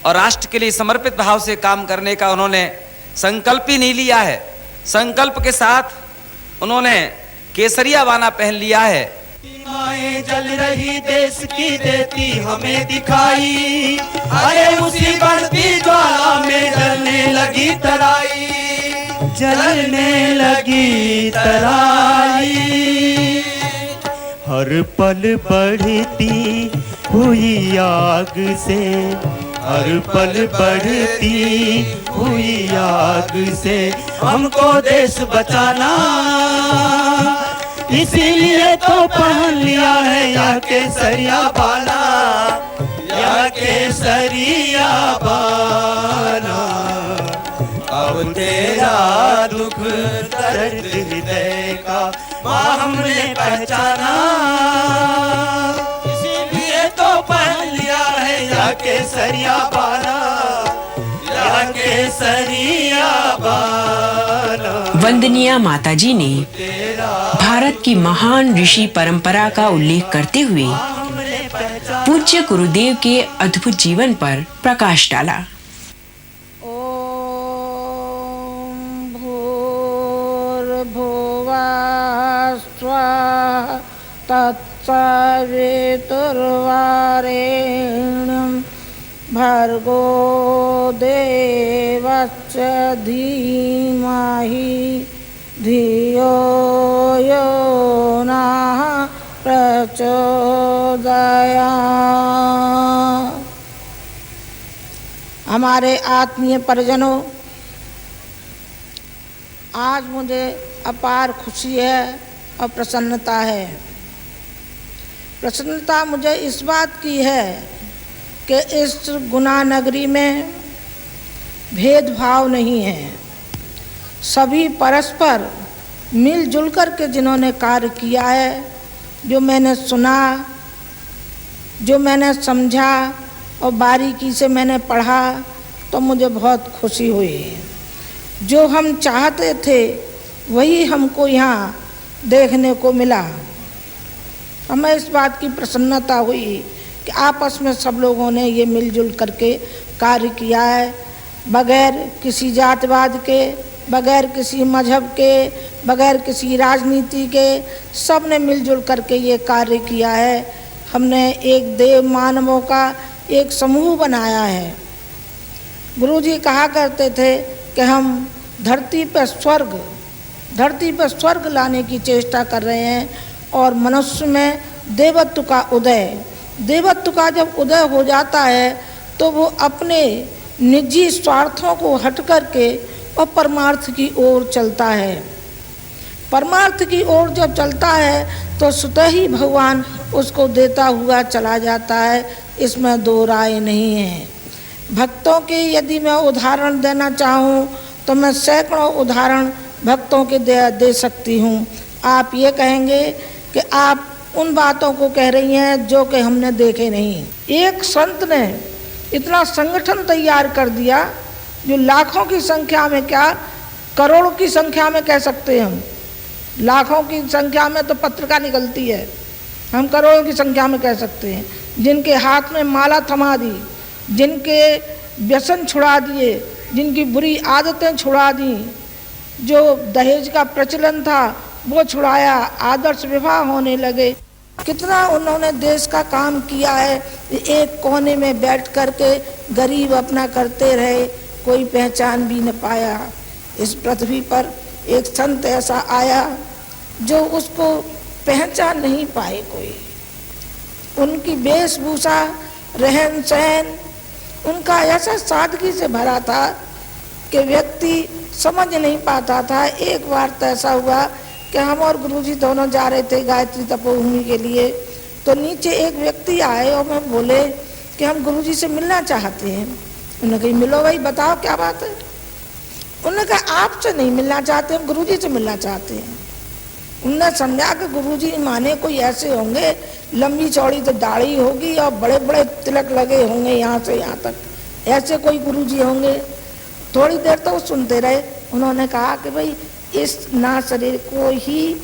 और राष्ट्र के लिए समर्पित भाव से काम करने का उन्होंने संकल्प ही नहीं लिया है। संकल्प के साथ उन्होंने केसरिया बाना पहन लिया है। सीमाएं जल रही देश की देती हमें दिखाई, अरे उसी बढ़ती ज्वाला में जलने लगी तराई, जलने लगी तराई। हर पल बढ़ती हुई आग से, हर पल बढ़ती हुई आग से हमको देश बचाना, इसीलिए तो पहन लिया है यहाँ केसरिया बाना, यहाँ केसरिया बाना। अब तेरा दुख दर्द हृदय का माँ हमने पहचाना, इसीलिए तो पहन लिया है यहाँ केसरिया बाना, यहाँ केसरिया बाना। वंदनीय माताजी ने भारत की महान ऋषि परंपरा का उल्लेख करते हुए पूज्य गुरुदेव के अद्भुत जीवन पर प्रकाश डाला। तत्सवितुर्वरेण्यं सवितुर्वरेण्यं भर्गो देवस्य धीमहि धियो यो नः प्रचोदयात्। हमारे आत्मीय परिजनों, आज मुझे अपार खुशी है और प्रसन्नता है। प्रसन्नता मुझे इस बात की है कि इस गुना नगरी में भेदभाव नहीं है। सभी परस्पर मिलजुल कर के जिन्होंने कार्य किया है, जो मैंने सुना, जो मैंने समझा और बारीकी से मैंने पढ़ा, तो मुझे बहुत खुशी हुई। जो हम चाहते थे वही हमको यहाँ देखने को मिला। हमें इस बात की प्रसन्नता हुई कि आपस में सब लोगों ने ये मिलजुल करके कार्य किया है, बगैर किसी जातिवाद के, बगैर किसी मजहब के, बगैर किसी राजनीति के, सब ने मिलजुल करके ये कार्य किया है। हमने एक देव मानवों का एक समूह बनाया है। गुरुजी कहा करते थे कि हम धरती पर स्वर्ग लाने की चेष्टा कर रहे हैं और मनुष्य में देवत्व का जब उदय हो जाता है तो वो अपने निजी स्वार्थों को हट करके और परमार्थ की ओर चलता है। परमार्थ की ओर जब चलता है तो स्वतः ही भगवान उसको देता हुआ चला जाता है, इसमें दो राय नहीं है। भक्तों के यदि मैं उदाहरण देना चाहूँ तो मैं सैकड़ों उदाहरण भक्तों के दे सकती हूँ। आप ये कहेंगे कि आप उन बातों को कह रही हैं जो कि हमने देखे नहीं। एक संत ने इतना संगठन तैयार कर दिया जो लाखों की संख्या में, क्या करोड़ों की संख्या में कह सकते हैं हम। लाखों की संख्या में तो पत्रिका निकलती है, हम करोड़ों की संख्या में कह सकते हैं। जिनके हाथ में माला थमा दी, जिनके व्यसन छुड़ा दिए, जिनकी बुरी आदतें छुड़ा दी, जो दहेज का प्रचलन था वो छुड़ाया, आदर्श विवाह होने लगे। कितना उन्होंने देश का काम किया है। एक कोने में बैठ करके गरीब अपना करते रहे, कोई पहचान भी न पाया। इस पृथ्वी पर एक संत ऐसा आया जो उसको पहचान नहीं पाए कोई। उनकी वेशभूषा, रहन सहन उनका ऐसा सादगी से भरा था कि व्यक्ति समझ नहीं पाता था। एक बार तो ऐसा हुआ कि हम और गुरुजी दोनों जा रहे थे गायत्री तपोभूमि के लिए, तो नीचे एक व्यक्ति आए और मैं बोले कि हम गुरुजी से मिलना चाहते हैं। उन्होंने कहा मिलो भाई, बताओ क्या बात है। उन्होंने कहा आपसे नहीं मिलना चाहते, हम गुरुजी से मिलना चाहते हैं। उन्होंने समझा कि गुरुजी माने कोई ऐसे होंगे, लंबी चौड़ी तो दाढ़ी होगी और बड़े बड़े तिलक लगे होंगे यहाँ से यहाँ तक, ऐसे कोई गुरुजी होंगे। थोड़ी देर तो सुनते रहे। उन्होंने कहा कि भाई इस ना शरीर को ही,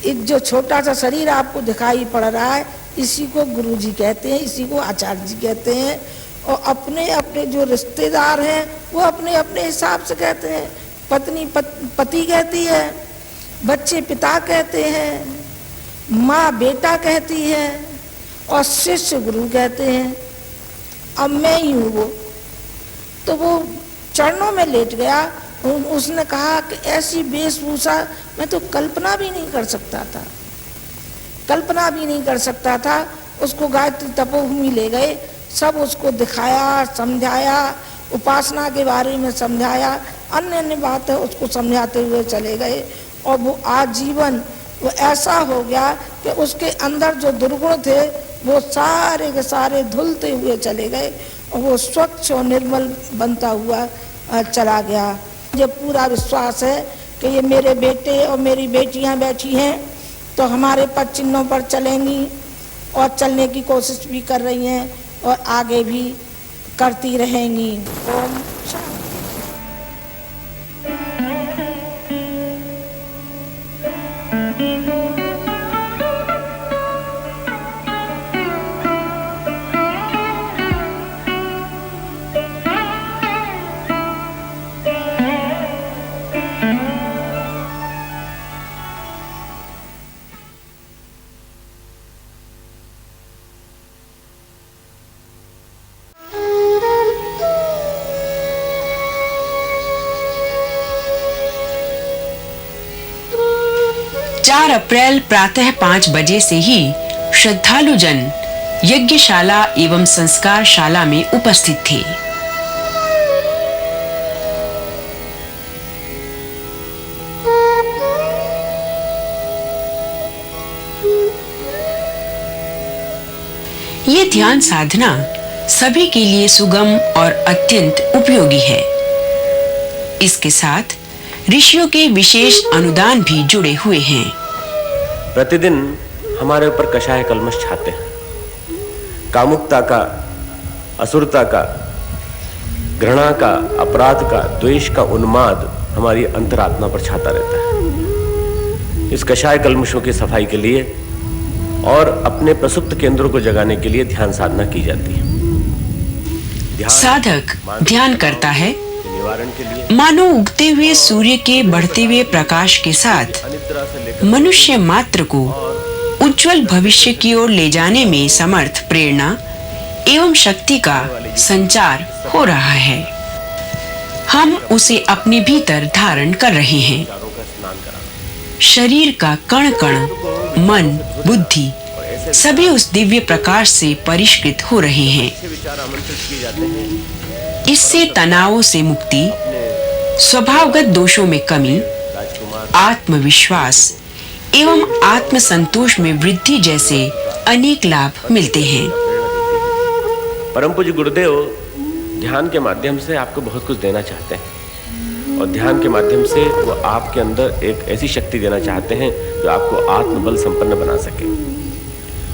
एक जो छोटा सा शरीर आपको दिखाई पड़ रहा है, इसी को गुरुजी कहते हैं, इसी को आचार्य जी कहते हैं। और अपने अपने जो रिश्तेदार हैं वो अपने अपने हिसाब से कहते हैं। पत्नी पति कहती है, बच्चे पिता कहते हैं, माँ बेटा कहती है और शिष्य गुरु कहते हैं। अब मैं ही हूँ वो। तो वो चरणों में लेट गया। उसने कहा कि ऐसी वेशभूषा मैं तो कल्पना भी नहीं कर सकता था। उसको गायत्री तपोभूमि ले गए, सब उसको दिखाया, समझाया, उपासना के बारे में समझाया, अन्य अन्य बातें उसको समझाते हुए चले गए। और वो आजीवन वो ऐसा हो गया कि उसके अंदर जो दुर्गुण थे वो सारे के सारे धुलते हुए चले गए और वो स्वच्छ और निर्मल बनता हुआ चला गया। मुझे पूरा विश्वास है कि ये मेरे बेटे और मेरी बेटियां बैठी हैं तो हमारे पद चिन्हों पर चलेंगी और चलने की कोशिश भी कर रही हैं और आगे भी करती रहेंगी। ओम शांति। 4 अप्रैल प्रातः 5 बजे से ही श्रद्धालु जन यज्ञशाला एवं संस्कार शाला में उपस्थित थे। ये ध्यान साधना सभी के लिए सुगम और अत्यंत उपयोगी है। इसके साथ ऋषियों के विशेष अनुदान भी जुड़े हुए हैं। प्रतिदिन हमारे ऊपर कषाय कल्मष छाते हैं। कामुकता का, असुरता का, घृणा का, अपराध का, द्वेष का उन्माद हमारी अंतरात्मा पर छाता रहता है। इस कषाय कल्मषों की सफाई के लिए और अपने प्रसुप्त केंद्रों को जगाने के लिए ध्यान साधना की जाती है। साधक ध्यान करता है मानो उगते हुए सूर्य के बढ़ते हुए प्रकाश के साथ मनुष्य मात्र को उज्जवल भविष्य की ओर ले जाने में समर्थ प्रेरणा एवं शक्ति का संचार हो रहा है। हम उसे अपने भीतर धारण कर रहे हैं। शरीर का कण कण, मन, बुद्धि सभी उस दिव्य प्रकाश से परिष्कृत हो रहे हैं। इससे तनावों से मुक्ति, स्वभावगत दोषों में कमी, आत्मविश्वास एवं आत्मसंतोष में वृद्धि जैसे अनेक लाभ मिलते हैं। परम पूज्य गुरुदेव ध्यान के माध्यम से आपको बहुत कुछ देना चाहते हैं और ध्यान के माध्यम से वो आपके अंदर एक ऐसी शक्ति देना चाहते हैं जो आपको आत्मबल संपन्न बना सके।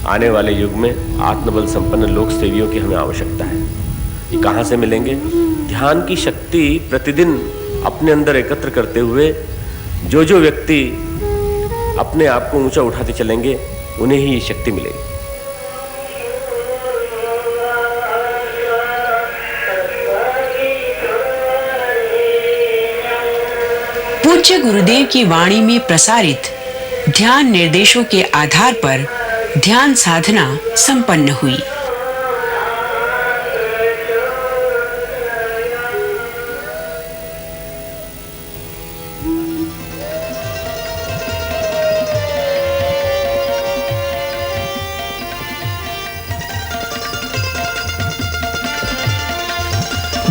आने वाले युग में आत्मबल संपन्न लोक सेवियों की हमें आवश्यकता है। ये कहाँ से मिलेंगे? ध्यान की शक्ति प्रतिदिन अपने अंदर एकत्र करते हुए जो व्यक्ति अपने आप को ऊंचा उठाते चलेंगे उन्हें ही ये शक्ति मिलेगी। पूज्य गुरुदेव की वाणी में प्रसारित ध्यान निर्देशों के आधार पर ध्यान साधना संपन्न हुई।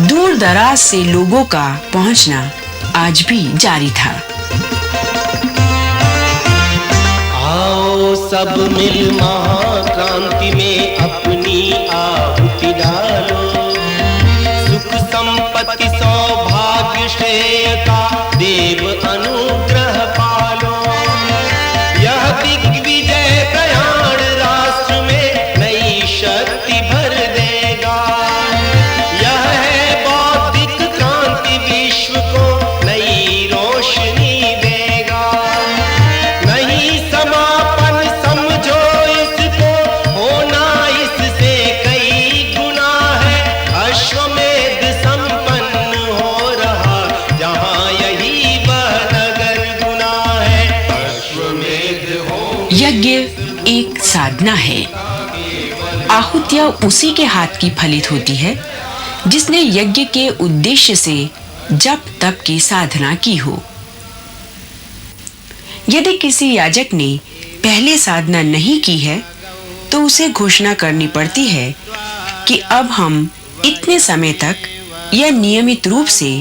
दूर दराज से लोगों का पहुंचना आज भी जारी था। आओ सब मिल महाक्रांति में अपनी आहुति डालो, सुख संपत्ति सौभाग्य श्रेयता देव अनुग्रह पालो। यह दिग्विजय प्रयाण राष्ट्र में नई शक्ति भर देगा। यह है बौद्धिक क्रांति विश्व को नई रोशनी देगा। नहीं समापन समझो इसको, होना इससे कई गुना है। अश्वमेध संपन्न हो रहा जहाँ यही वह नगर गुना है। अश्वमेध हो यज्ञ एक साधना है। आहुतियां उसी के हाथ की फलित होती है जिसने यज्ञ के उद्देश्य से जप तप की साधना की हो। यदि किसी याजक ने पहले साधना नहीं की है तो उसे घोषणा करनी पड़ती है कि अब हम इतने समय तक या नियमित रूप से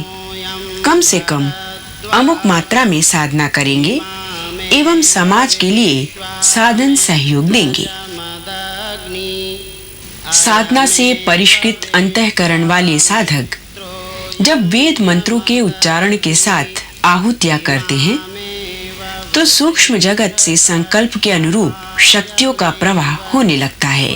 कम अमुक मात्रा में साधना करेंगे एवं समाज के लिए साधन सहयोग देंगे। साधना से परिष्कृत अंतःकरण वाले साधक जब वेद मंत्रों के उच्चारण के साथ आहुतियां करते हैं तो सूक्ष्म जगत से संकल्प के अनुरूप शक्तियों का प्रवाह होने लगता है।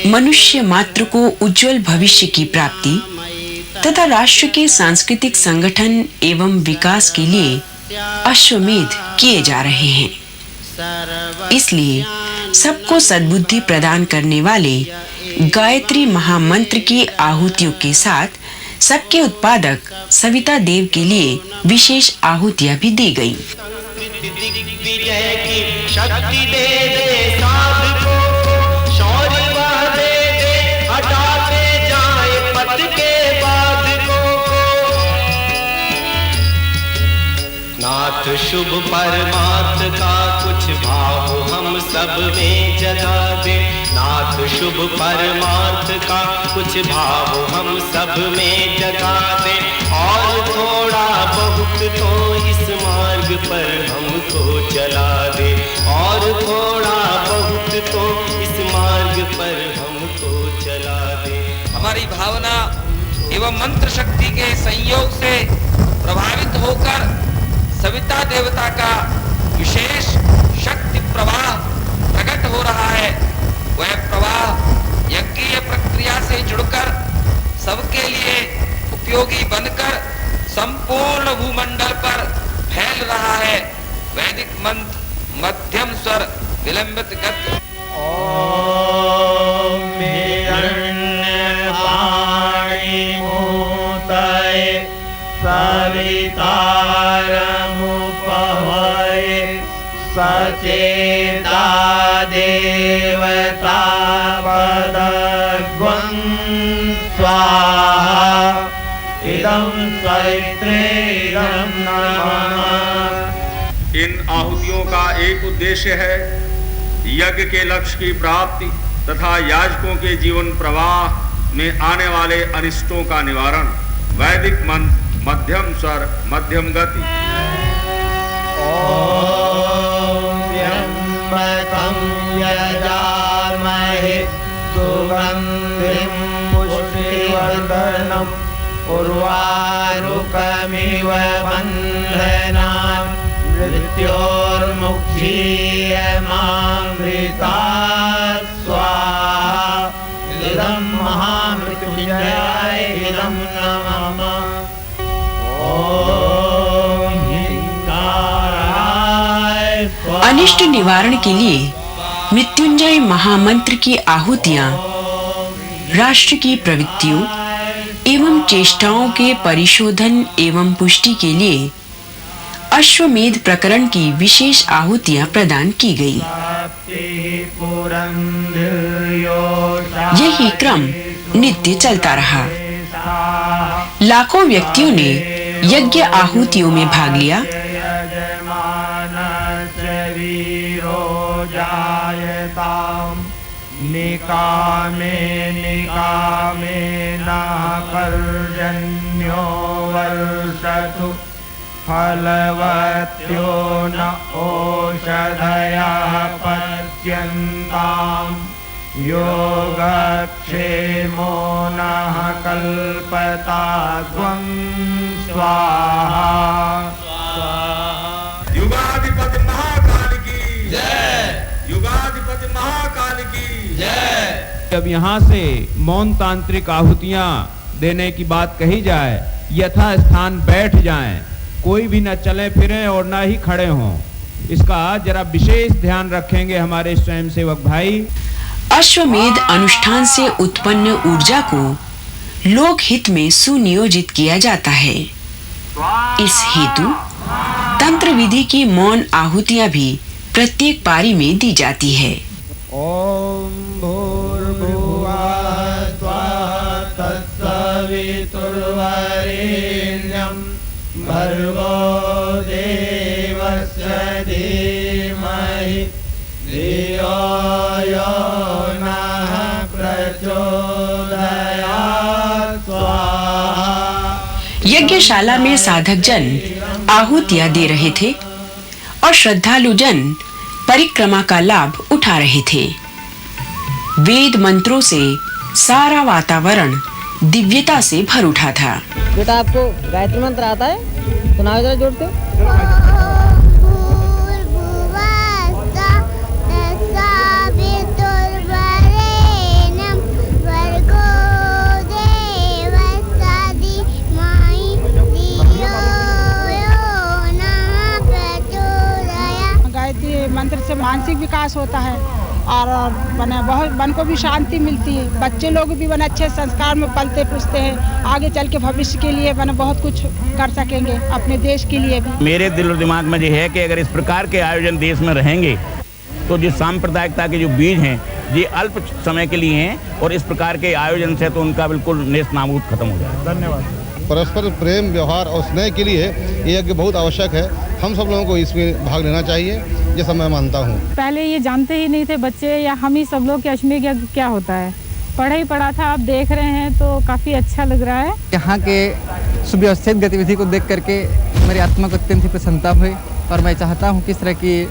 मनुष्य मात्र को उज्जवल भविष्य की प्राप्ति तथा राष्ट्र के सांस्कृतिक संगठन एवं विकास के लिए अश्वमेध किए जा रहे हैं। इसलिए सबको सद्बुद्धि प्रदान करने वाले गायत्री महामंत्र की आहुतियों के साथ सबके उत्पादक सविता देव के लिए विशेष आहुतियां भी दी गईं। शक्ति दे दे साधको, शौर्य दे दे शुभ परमार्थ का कुछ भाव हम सब में जगा दे। नाथ शुभ परमार्थ का कुछ भाव हम सब में जगा दे। और थोड़ा बहुत तो इस मार्ग पर हमको चला दे। और थोड़ा बहुत तो इस मार्ग पर हमको चला दे। हमारी भावना एवं मंत्र शक्ति के संयोग से प्रभावित होकर सविता देवता का विशेष शक्ति प्रवाह प्रकट हो रहा है। वह प्रवाह यज्ञीय प्रक्रिया से जुड़कर सबके लिए उपयोगी बनकर संपूर्ण भूमंडल पर फैल रहा है। वैदिक मंत्र मध्यम स्वर विलंबित गति। सचेता देवता पदग्वं स्वाहा इदं सवित्रे इदं नमः। इन आहुतियों का एक उद्देश्य है यज्ञ के लक्ष्य की प्राप्ति तथा याजकों के जीवन प्रवाह में आने वाले अनिष्टों का निवारण। वैदिक मंत्र मध्यम स्वर मध्यम गति। त्र्यंबकं यजामहे सुगंधिं पुष्टिवर्धनम् उर्वारुकमिव बन्धनान् मृत्योर्मुक्षीयमामृतात् स्वाहा इदं महामृत्युंजयाय इदं नमः। अनिष्ट निवारण के लिए मृत्युंजय महामंत्र की आहुतियां राष्ट्र की प्रवृत्तियों एवं चेष्टाओं के परिशोधन एवं पुष्टि के लिए अश्वमेध प्रकरण की विशेष आहुतियां प्रदान की गई। यही क्रम नित्य चलता रहा। लाखों व्यक्तियों ने यज्ञ आहुतियों में भाग लिया। निकामे निकामे न पर्जन्यो वर्षतु फलवत्यो न ओषधयः पच्यन्ताम् योगक्षेमो नः कल्पताग्वं स्वाहा। युगाधिपति महाकाल की जय। युगाधिपति महाकाल की जय। जब यहाँ से मौन तांत्रिक आहुतियाँ देने की बात कही जाए, यथा स्थान बैठ जाएं, कोई भी न चले फिरें और न ही खड़े हों। इसका जरा विशेष ध्यान रखेंगे हमारे स्वयंसेवक भाई। अश्वमेध अनुष्ठान से उत्पन्न ऊर्जा को लोक हित में सुनियोजित किया जाता है। इस हेतु तंत्र विधि की मौन आहुतियां भी प्रत्येक पारी में दी जाती है। ओम भूर्भुवः स्वः तत्सवितुर्वरेण्यं भर्गो देवस्य धीमहि धियो यो नः प्रचोदयात् स्वाहा। यज्ञशाला में साधक जन आहुतियां दे रहे थे और श्रद्धालु जन परिक्रमा का लाभ उठा रहे थे। वेद मंत्रों से सारा वातावरण दिव्यता से भर उठा था। बेटा आपको गायत्री मंत्र आता है? सुनाओ जरा जोड़ के। मंत्र से मानसिक विकास होता है और बने बहुत मन को भी शांति मिलती है। बच्चे लोग भी बने अच्छे संस्कार में पलते पुसते हैं। आगे चल के भविष्य के लिए बने बहुत कुछ कर सकेंगे, अपने देश के लिए भी। मेरे दिल और दिमाग में ये है कि अगर इस प्रकार के आयोजन देश में रहेंगे तो जो सांप्रदायिकता के जो बीज हैं ये अल्प समय के लिए हैं और इस प्रकार के आयोजन से तो उनका बिल्कुल नेस्त नाबूद खत्म हो जाए। धन्यवाद। परस्पर प्रेम, व्यवहार और स्नेह के लिए ये यज्ञ बहुत आवश्यक है। हम सब लोगों को इसमें भाग लेना चाहिए, जैसा मैं मानता हूँ। पहले ये जानते ही नहीं थे बच्चे या हम ही सब लोग कि अश्वमेध यज्ञ क्या होता है। पढ़ा ही पढ़ा था, अब देख रहे हैं तो काफ़ी अच्छा लग रहा है। यहाँ के सुव्यवस्थित गतिविधि को देख करके मेरी आत्मा को अत्यंत ही प्रसन्नता हुई और मैं चाहता हूँ कि इस तरह की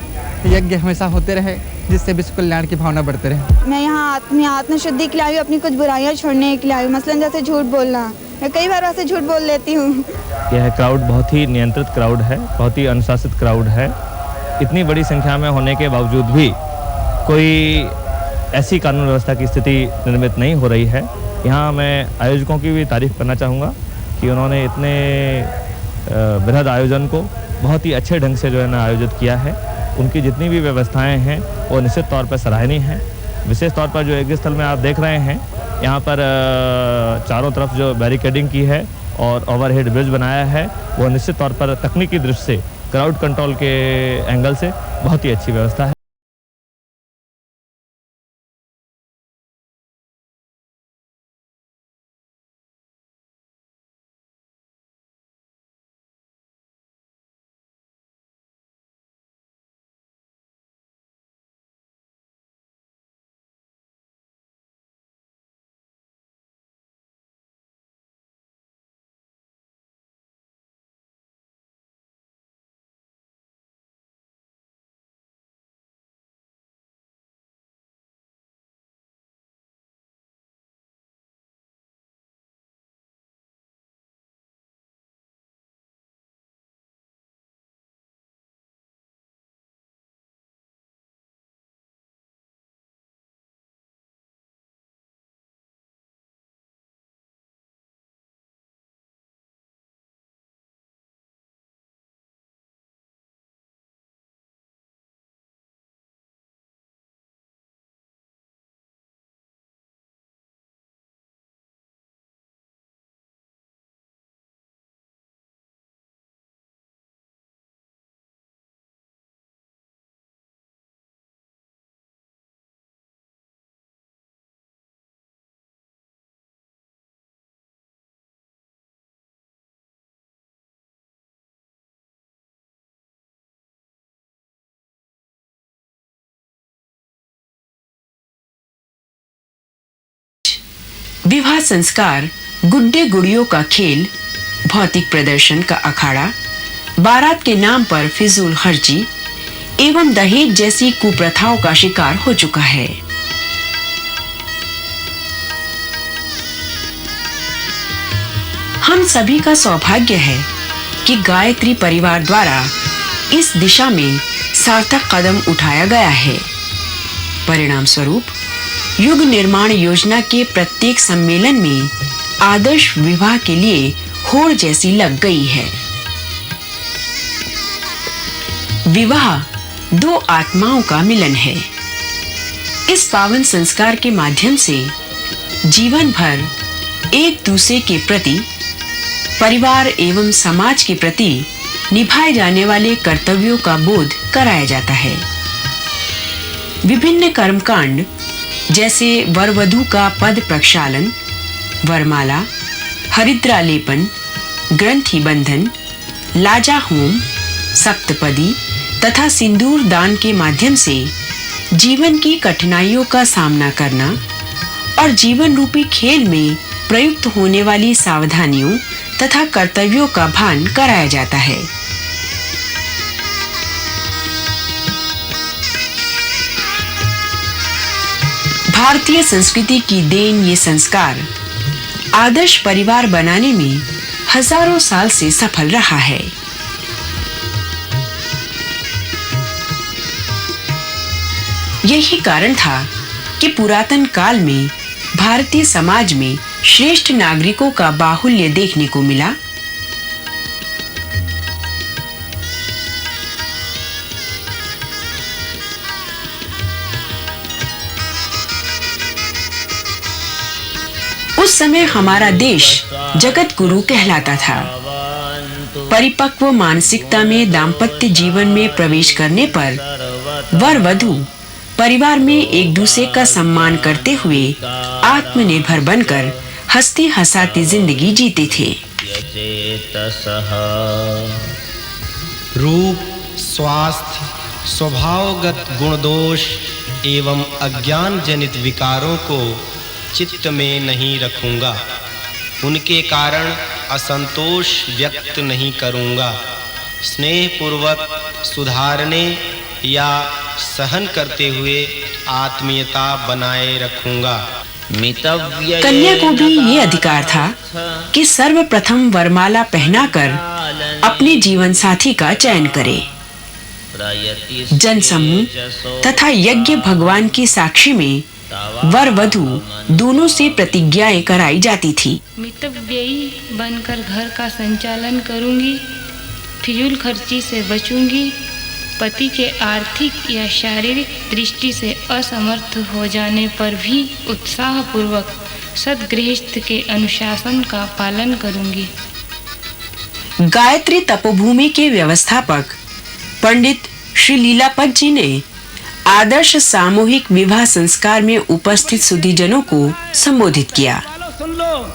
यज्ञ हमेशा होते रहे, जिससे विश्व कल्याण की भावना बढ़ते रहे। मैं यहाँ आत्मशुद्धि के लिए आई हूँ, अपनी कुछ बुराइयाँ छोड़ने के लिए आई हूँ। मसलन जैसे झूठ बोलना, मैं कई बार वैसे झूठ बोल लेती हूँ। यह क्राउड बहुत ही नियंत्रित क्राउड है, बहुत ही अनुशासित क्राउड है। इतनी बड़ी संख्या में होने के बावजूद भी कोई ऐसी कानून व्यवस्था की स्थिति निर्मित नहीं हो रही है। यहाँ मैं आयोजकों की भी तारीफ करना चाहूँगा कि उन्होंने इतने बृहद आयोजन को बहुत ही अच्छे ढंग से जो है ना आयोजित किया है। उनकी जितनी भी व्यवस्थाएं हैं वो निश्चित तौर पर सराहनीय हैं। विशेष तौर पर जो यज्ञ स्थल में आप देख रहे हैं, यहाँ पर चारों तरफ जो बैरिकेडिंग की है और ओवरहेड ब्रिज बनाया है, वो निश्चित तौर पर तकनीकी दृष्टि से, क्राउड कंट्रोल के एंगल से बहुत ही अच्छी व्यवस्था है। विवाह संस्कार, गुड्डे गुड़ियों का खेल, भौतिक प्रदर्शन का अखाड़ा, बारात के नाम पर फिजूल खर्ची एवं दहेज जैसी कुप्रथाओं का शिकार हो चुका है। हम सभी का सौभाग्य है कि गायत्री परिवार द्वारा इस दिशा में सार्थक कदम उठाया गया है। परिणाम स्वरूप युग निर्माण योजना के प्रत्येक सम्मेलन में आदर्श विवाह के लिए होड़ जैसी लग गई है। विवाह दो आत्माओं का मिलन है। इस पावन संस्कार के माध्यम से जीवन भर एक दूसरे के प्रति, परिवार एवं समाज के प्रति निभाए जाने वाले कर्तव्यों का बोध कराया जाता है। विभिन्न कर्मकांड जैसे वर वधू का पद प्रक्षालन, वरमाला, हरिद्रालेपन, ग्रंथि बंधन, लाजा होम, सप्तपदी तथा सिंदूर दान के माध्यम से जीवन की कठिनाइयों का सामना करना और जीवन रूपी खेल में प्रयुक्त होने वाली सावधानियों तथा कर्तव्यों का भान कराया जाता है। भारतीय संस्कृति की देन ये संस्कार आदर्श परिवार बनाने में हजारों साल से सफल रहा है। यही कारण था कि पुरातन काल में भारतीय समाज में श्रेष्ठ नागरिकों का बाहुल्य देखने को मिला। उस समय हमारा देश जगत गुरु कहलाता था। परिपक्व मानसिकता में दाम्पत्य जीवन में प्रवेश करने पर वर वधू परिवार में एक दूसरे का सम्मान करते हुए आत्मनिर्भर बनकर हंसती हंसाती जिंदगी जीते थे। रूप, स्वास्थ्य, स्वभावगत गुण दोष एवं अज्ञान जनित विकारों को चित्त में नहीं रखूंगा। उनके कारण असंतोष व्यक्त नहीं करूंगा। स्नेहपूर्वक सुधारने या सहन करते हुए आत्मीयता बनाए रखूंगा। कन्या को भी ये अधिकार था कि सर्वप्रथम वरमाला पहनाकर अपने जीवन साथी का चयन करे। जनसमूह तथा यज्ञ भगवान की साक्षी में वर वधू दोनों से प्रतिज्ञाएं कराई जाती थी। मितव्ययी बनकर घर का संचालन करूंगी, फिजूल खर्ची से बचूंगी, पति के आर्थिक या शारीरिक दृष्टि से असमर्थ हो जाने पर भी उत्साहपूर्वक सद्गृहस्थ के अनुशासन का पालन करूंगी। गायत्री तपोभूमि के व्यवस्थापक पंडित श्री लीलापत जी ने आदर्श सामूहिक विवाह संस्कार में उपस्थित सुधीजनों को संबोधित किया। सुन लो,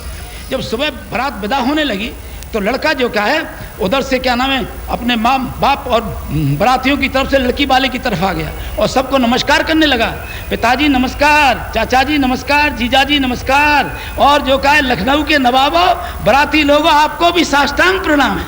जब सुबह बारात विदा होने लगी तो लड़का जो क्या है उधर से क्या नाम है अपने माँ बाप और बारातियों की तरफ से लड़की वाले की तरफ आ गया और सबको नमस्कार करने लगा। पिताजी नमस्कार, चाचा जी नमस्कार, जीजा जी नमस्कार, और जो क्या है लखनऊ के नवाबों, बाराती लोगों, आपको भी साष्टांग प्रणाम है,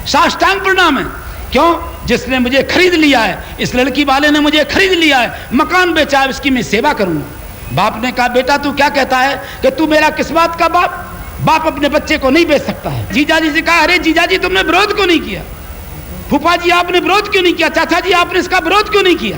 साष्टांग प्रणाम है। क्यों? जिसने मुझे खरीद लिया है, इस लड़की वाले ने मुझे खरीद लिया है, मकान बेचा है, इसकी मैं सेवा करूँगा। बाप ने कहा बेटा तू क्या कहता है कि तू मेरा किस बात का बाप? बाप अपने बच्चे को नहीं बेच सकता है। जीजा जी से कहा अरे जीजा जी तुमने विरोध क्यों नहीं किया? फूफा जी आपने विरोध क्यों नहीं किया? चाचा जी आपने इसका विरोध क्यों नहीं किया?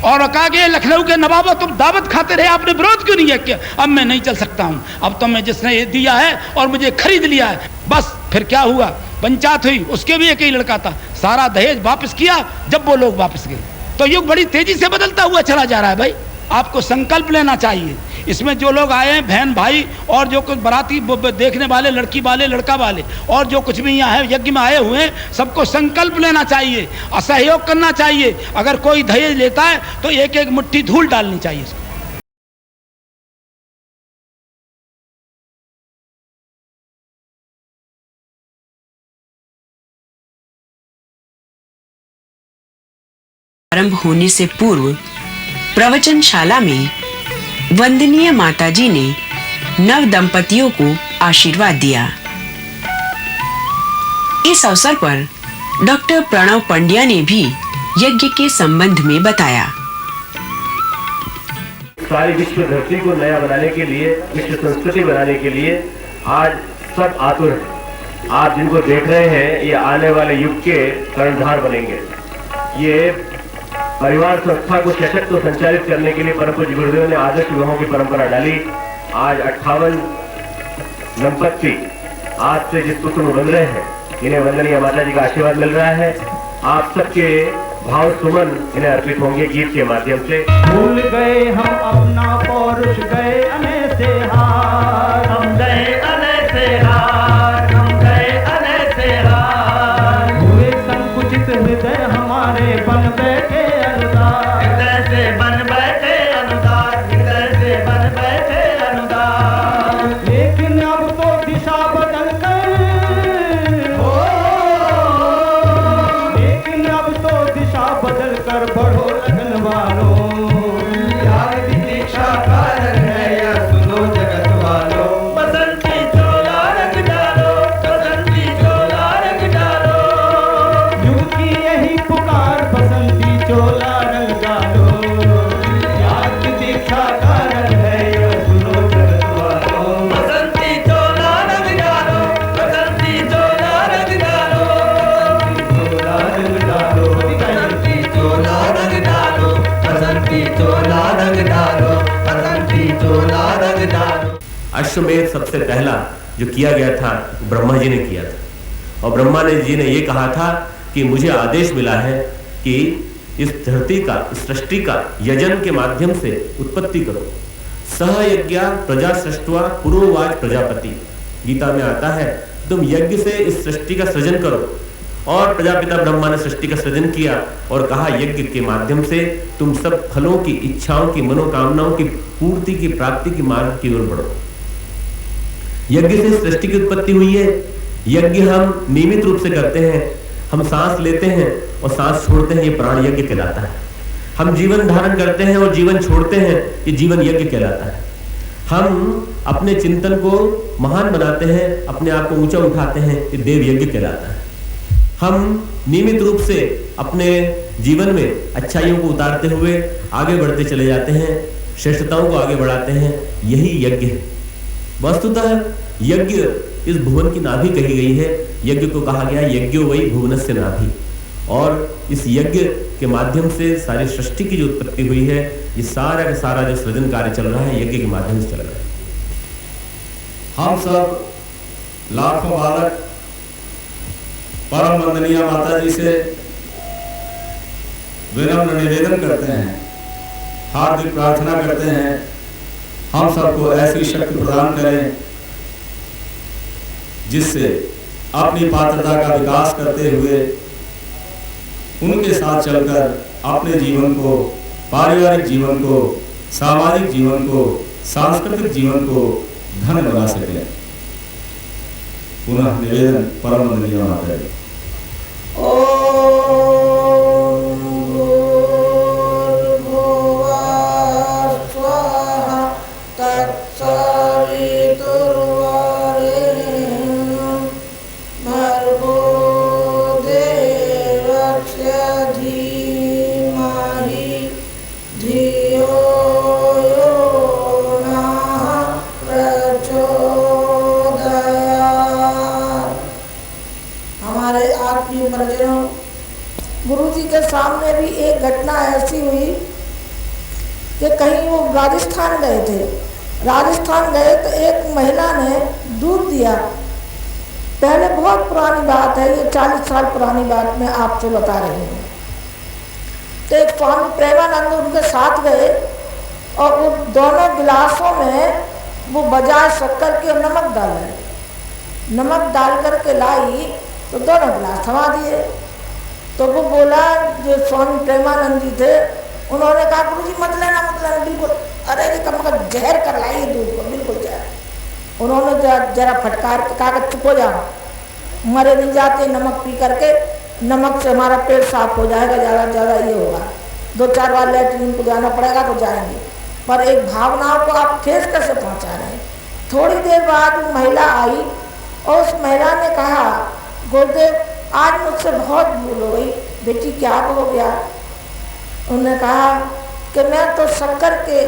और कहा कि लखनऊ के नवाबों तुम दावत खाते रहे, आपने विरोध क्यों नहीं किया? अब मैं नहीं चल सकता हूँ, अब तो मैं जिसने ये दिया है और मुझे खरीद लिया है बस। फिर क्या हुआ? पंचायत हुई, उसके भी एक ही लड़का था, सारा दहेज वापस किया। जब वो लोग वापस गए तो युग बड़ी तेजी से बदलता हुआ चला जा रहा है। भाई आपको संकल्प लेना चाहिए। इसमें जो लोग आए हैं बहन भाई और जो कुछ बाराती देखने वाले, लड़की वाले, लड़का वाले और जो कुछ भी यहाँ है यज्ञ में आए हुए हैं, सबको संकल्प लेना चाहिए, असहयोग करना चाहिए। अगर कोई दहेज लेता है तो एक एक मुट्ठी धूल डालनी चाहिए। आरंभ होने से पूर्व प्रवचनशाला में वंदनीय माताजी ने नव दंपतियों को आशीर्वाद दिया। इस अवसर पर डॉक्टर प्रणव पंड्या ने भी यज्ञ के संबंध में बताया। सारी विश्व धरती को नया बनाने के लिए, विश्व संस्कृति बनाने के लिए आज सब आतुर हैं। आप जिनको देख रहे हैं ये आने वाले युग के कर्णधार बनेंगे। ये परिवार संस्था को सशक्त और संचालित करने के लिए परम पूज्य गुरुदेव ने आदर्श विवाहों की परंपरा डाली। आज 58 दंपत्ति आज से जिस पुत्र में बन रहे हैं, इन्हें वंदनीय माता जी का आशीर्वाद मिल रहा है। आप सबके भाव सुमन इन्हें अर्पित होंगे गीत के माध्यम से। भूल गए हम अपना पौरुष, गए अनैसे हार, हम गए अनैसे हार, हम गए अनैसे हार। हुए संकुचित हृदय हमारे, बन बैठे अनुदार, हृदय से बन बैठे अनुदार, हृदय से बन बैठे अनुदार। लेकिन अब तो दिशा बदल कर, हो लेकिन अब तो दिशा बदल कर बढ़ो लगन वालों। प्यार की दीक्षा कारण है या सुनो जगत वालों। बसंती चोला रंग डालो, बसंती चोला रंग डालो। युग की यही पुकार, बसंती चोला रंग डालो। प्यार की दीक्षा कारण है या सुनो जगत वालों। बसंती चोला रंग डालो, बसंती चोला रंग डालो, चोला रंग डालो, बसंती चोला रंग डालो, बसंती चोला रंग डालो, बसंती चोला रंग डालो। अश्वमेध सबसे पहला जो किया गया था ब्रह्मा जी ने किया था, और ब्रह्मा जी ने ये कहा था कि मुझे आदेश मिला है कि इस धरती का, इस सृष्टि का यजन के माध्यम से उत्पत्ति करो। सह यज्ञ प्रजा सृष्टवा पुरोवाच प्रजापति, गीता में आता है तुम यज्ञ से इस सृष्टि का सृजन करो। और प्रजापिता ब्रह्मा ने सृष्टि का सृजन किया और कहा यज्ञ के माध्यम से तुम सब फलों की, इच्छाओं की, मनोकामनाओं की पूर्ति की, प्राप्ति की मार्ग की ओर बढ़ो। यज्ञ से सृष्टि की उत्पत्ति हुई है। यज्ञ हम नियमित रूप से करते हैं। हम सांस लेते हैं और सांस छोड़ते हैं, ये प्राण यज्ञ कहलाता है। हम जीवन धारण करते हैं और जीवन छोड़ते हैं, ये जीवन यज्ञ कहलाता है। हम अपने चिंतन को महान बनाते हैं, अपने आप को ऊंचा उठाते हैं, ये देव यज्ञ कहलाता है। हम नियमित रूप से अपने जीवन में अच्छाइयों को उतारते हुए आगे बढ़ते चले जाते हैं, श्रेष्ठताओं को आगे बढ़ाते हैं, यही यज्ञ है। वस्तुतः यज्ञ इस भुवन की नाभि कही गई है। यज्ञ को कहा गया यज्ञो वही भुवनस्य नाभि, और इस यज्ञ के माध्यम से सारी सृष्टि की जो उत्पत्ति हुई है, ये सारा का सारा जो सृजन कार्य चल रहा है, यज्ञ के माध्यम से चल रहा है। हम सब लाखों बालक परम वंदनीय माता जी से विनम्र निवेदन करते हैं, हार्दिक प्रार्थना करते हैं, हम सबको ऐसी शक्ति प्रदान करें जिससे अपनी पात्रता का विकास करते हुए उनके साथ चलकर अपने जीवन को, पारिवारिक जीवन को, सामाजिक जीवन को, सांस्कृतिक जीवन को धन्य बना सकें। पुनः निवेदन परम वंदनीय माता जी। गुरुजी के सामने भी एक घटना ऐसी हुई कि कहीं वो राजस्थान गए थे। राजस्थान गए तो एक महिला ने दूध दिया। पहले बहुत पुरानी बात है, ये 40 साल पुरानी बात मैं आपसे बता रही हूँ। तो एक स्वामी प्रेमानंद उनके साथ गए और वो दोनों गिलासों में वो बजाज शक्कर के नमक डाले। नमक डाल करके लाई तो दोनों गिलास थमा दिए। तो वो बोला, जो स्वामी प्रेमानंद जी थे, उन्होंने कहा गुरुजी मत लेना बिल्कुल, अरे जी कम का जहर कर लाई दूध को, बिल्कुल जहर। उन्होंने जरा फटकार के कहा चुप हो जाओ, मरे नहीं जाते नमक पी करके, नमक से हमारा पेट साफ हो जाएगा, ज़्यादा ये होगा, 2-4 बार लैट्रिन को जाना पड़ेगा तो जाएंगे, पर एक भावनाओं को आप ठेस कैसे पहुँचा रहे हैं। थोड़ी देर बाद महिला आई और उस महिला ने कहा, गुरुदेव आज मुझसे बहुत भूल हो गई। बेटी क्या हो गया? उन्होंने कहा कि मैं तो शक्कर के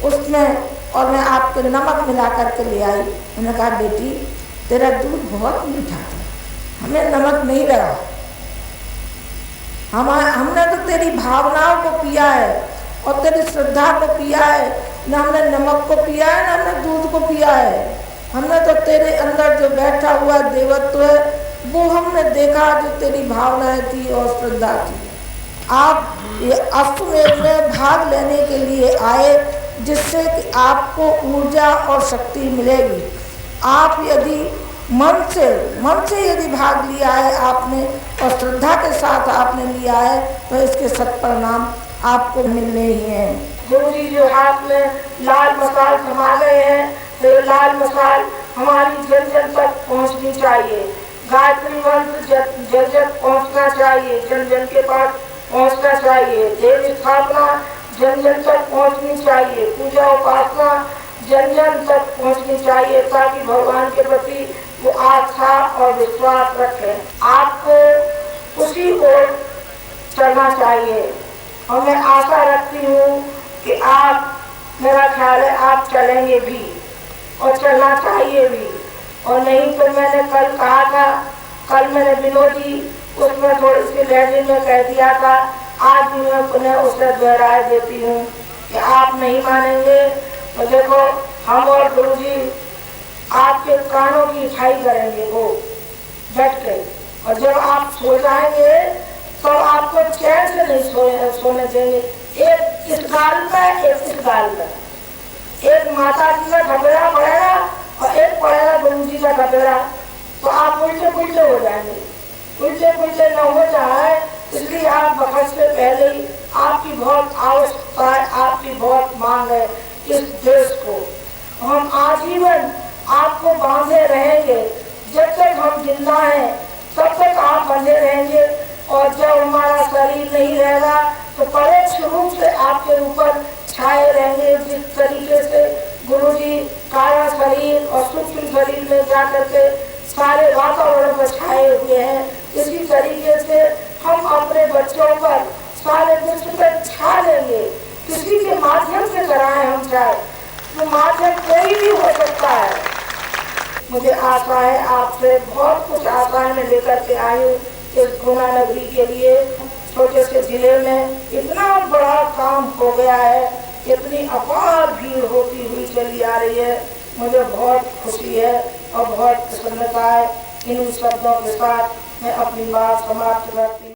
उसमें और मैं आपके नमक मिला करके ले आई। उन्होंने कहा बेटी तेरा दूध बहुत मीठा था, हमें नमक नहीं लगा, हमने तो तेरी भावनाओं को पिया है और तेरी श्रद्धा को पिया है, न हमने नमक को पिया है न हमने दूध को पिया है। हमने तो तेरे अंदर जो बैठा हुआ देवत्व है वो हमने देखा, जो तेरी भावनाएं थी और श्रद्धा थी। आप ये अश्वमेध में भाग लेने के लिए आए जिससे कि आपको ऊर्जा और शक्ति मिलेगी। आप यदि मन से यदि भाग लिया है आपने और श्रद्धा के साथ आपने लिया है तो इसके सत्परिणाम आपको मिलने ही हैं। गुरुजी जो हाथ में लाल मसाल थमा गए हैं, तो लाल मसाल हमारी जन जन तक पहुँचनी चाहिए। गायत्री मंत्र जन जन पहुँचना चाहिए, जन जन के पास पहुँचना चाहिए। देव स्थापना जन जन तक पहुँचनी चाहिए। पूजा उपासना जन जन तक पहुँचनी चाहिए ताकि भगवान के प्रति वो आस्था और विश्वास रखें। आपको उसी ओर चलना चाहिए और मैं आशा रखती हूँ कि आप, मेरा ख्याल है आप चलेंगे भी और चलना चाहिए भी। और नहीं तो मैंने कल कहा था, कल मैंने विनोदी उसमें थोड़ी सी लहजे में कह दिया था, आज भी मैं पुनः उसे दोहराए देती हूँ कि आप नहीं मानेंगे तो देखो हम और गुरुजी आपके कानों की छाई करेंगे वो बैठ के, और जब आप सो जाएंगे तो आपको चैन से नहीं सोने देंगे। एक इस गाल में एक इस गाल में, एक माता जी का ढपेड़ा पड़ेगा और एक पड़ेगा गुरु जी का ढपेड़ा, तो आप उल्टे पुल्टे हो जाएंगे। उल्टे पुल्टे न हो जाए इसलिए आप बखत से पहले ही, आपकी बहुत आवश्यकता है, आपकी बहुत मांग है इस देश को। हम आजीवन आपको बांधे रहेंगे। जब तक हम जिंदा हैं तब तक आप बंधे रहेंगे, और जब हमारा शरीर नहीं रहेगा तो परोक्ष रूप से आपके ऊपर छाए रहेंगे। जिस तरीके से गुरुजी काया शरीर और सूक्ष्म शरीर में जाकर के सारे वातावरण पर छाए हुए हैं, इसी तरीके से हम अपने बच्चों पर सारे विश्व पर छा लेंगे। किसी के माध्यम से कराएं हम चाहे, तो माध्यम कोई भी हो सकता है। मुझे आशा है आपसे बहुत कुछ आशाएं मैं लेकर के आई हूँ इस गुना नगरी के लिए। छोटे से जिले में इतना बड़ा काम हो गया है, इतनी अपार भीड़ होती हुई चली आ रही है। मुझे बहुत खुशी है और बहुत प्रसन्नता है। इन शब्दों के साथ मैं अपनी बात समाप्त करती हूँ।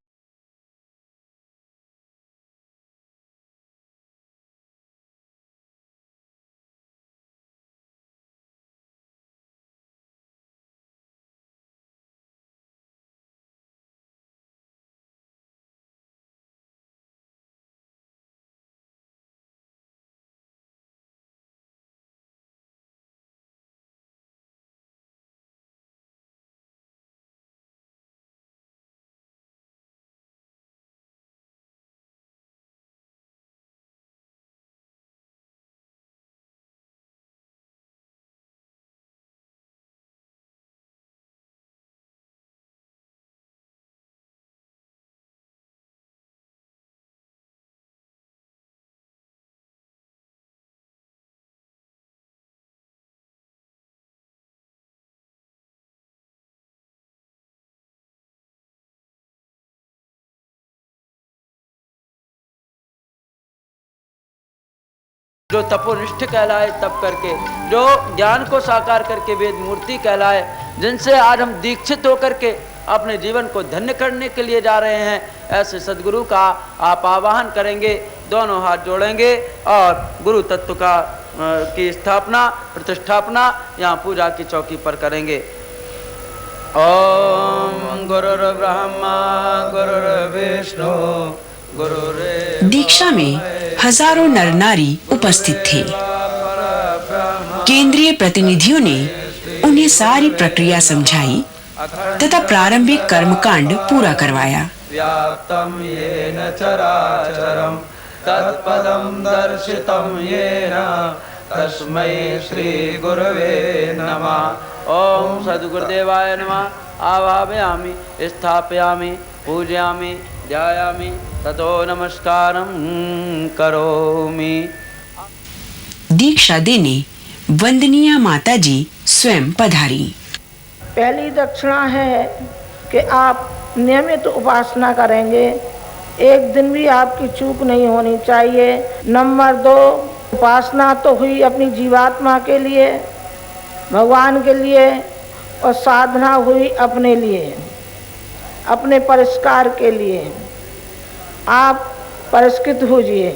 जो तपोनिष्ठ कहलाए तप करके, जो ज्ञान को साकार करके वेद मूर्ति कहलाए, जिनसे आज हम दीक्षित होकर के अपने जीवन को धन्य करने के लिए जा रहे हैं, ऐसे सदगुरु का आप आवाहन करेंगे, दोनों हाथ जोड़ेंगे और गुरु तत्व का की स्थापना प्रतिष्ठापना यहाँ पूजा की चौकी पर करेंगे। ओम गुरुर्ब्रह्मा गुरुर्विष्णु गुरुर्देव। दीक्षा में हजारों नर नारी उपस्थित थे। केंद्रीय प्रतिनिधियों ने उन्हें सारी प्रक्रिया समझाई तथा प्रारंभिक कर्मकांड पूरा करवाया। व्याप्तम येन चराचरम तत्पदम दर्शितम येन तस्मै श्री गुरवे नमः। ओम सद्गुरुदेवाय नमः। आवाहयामि स्थापयामि पूजयामि ध्यायामि ततो नमस्कारं करोमि। दीक्षा देने वंदनीय माताजी स्वयं पधारी। पहली दक्षिणा है कि आप नियमित उपासना करेंगे, एक दिन भी आपकी चूक नहीं होनी चाहिए। नंबर 2, उपासना तो हुई अपनी जीवात्मा के लिए, भगवान के लिए, और साधना हुई अपने लिए, अपने परिष्कार के लिए। आप परिष्कृत होइए,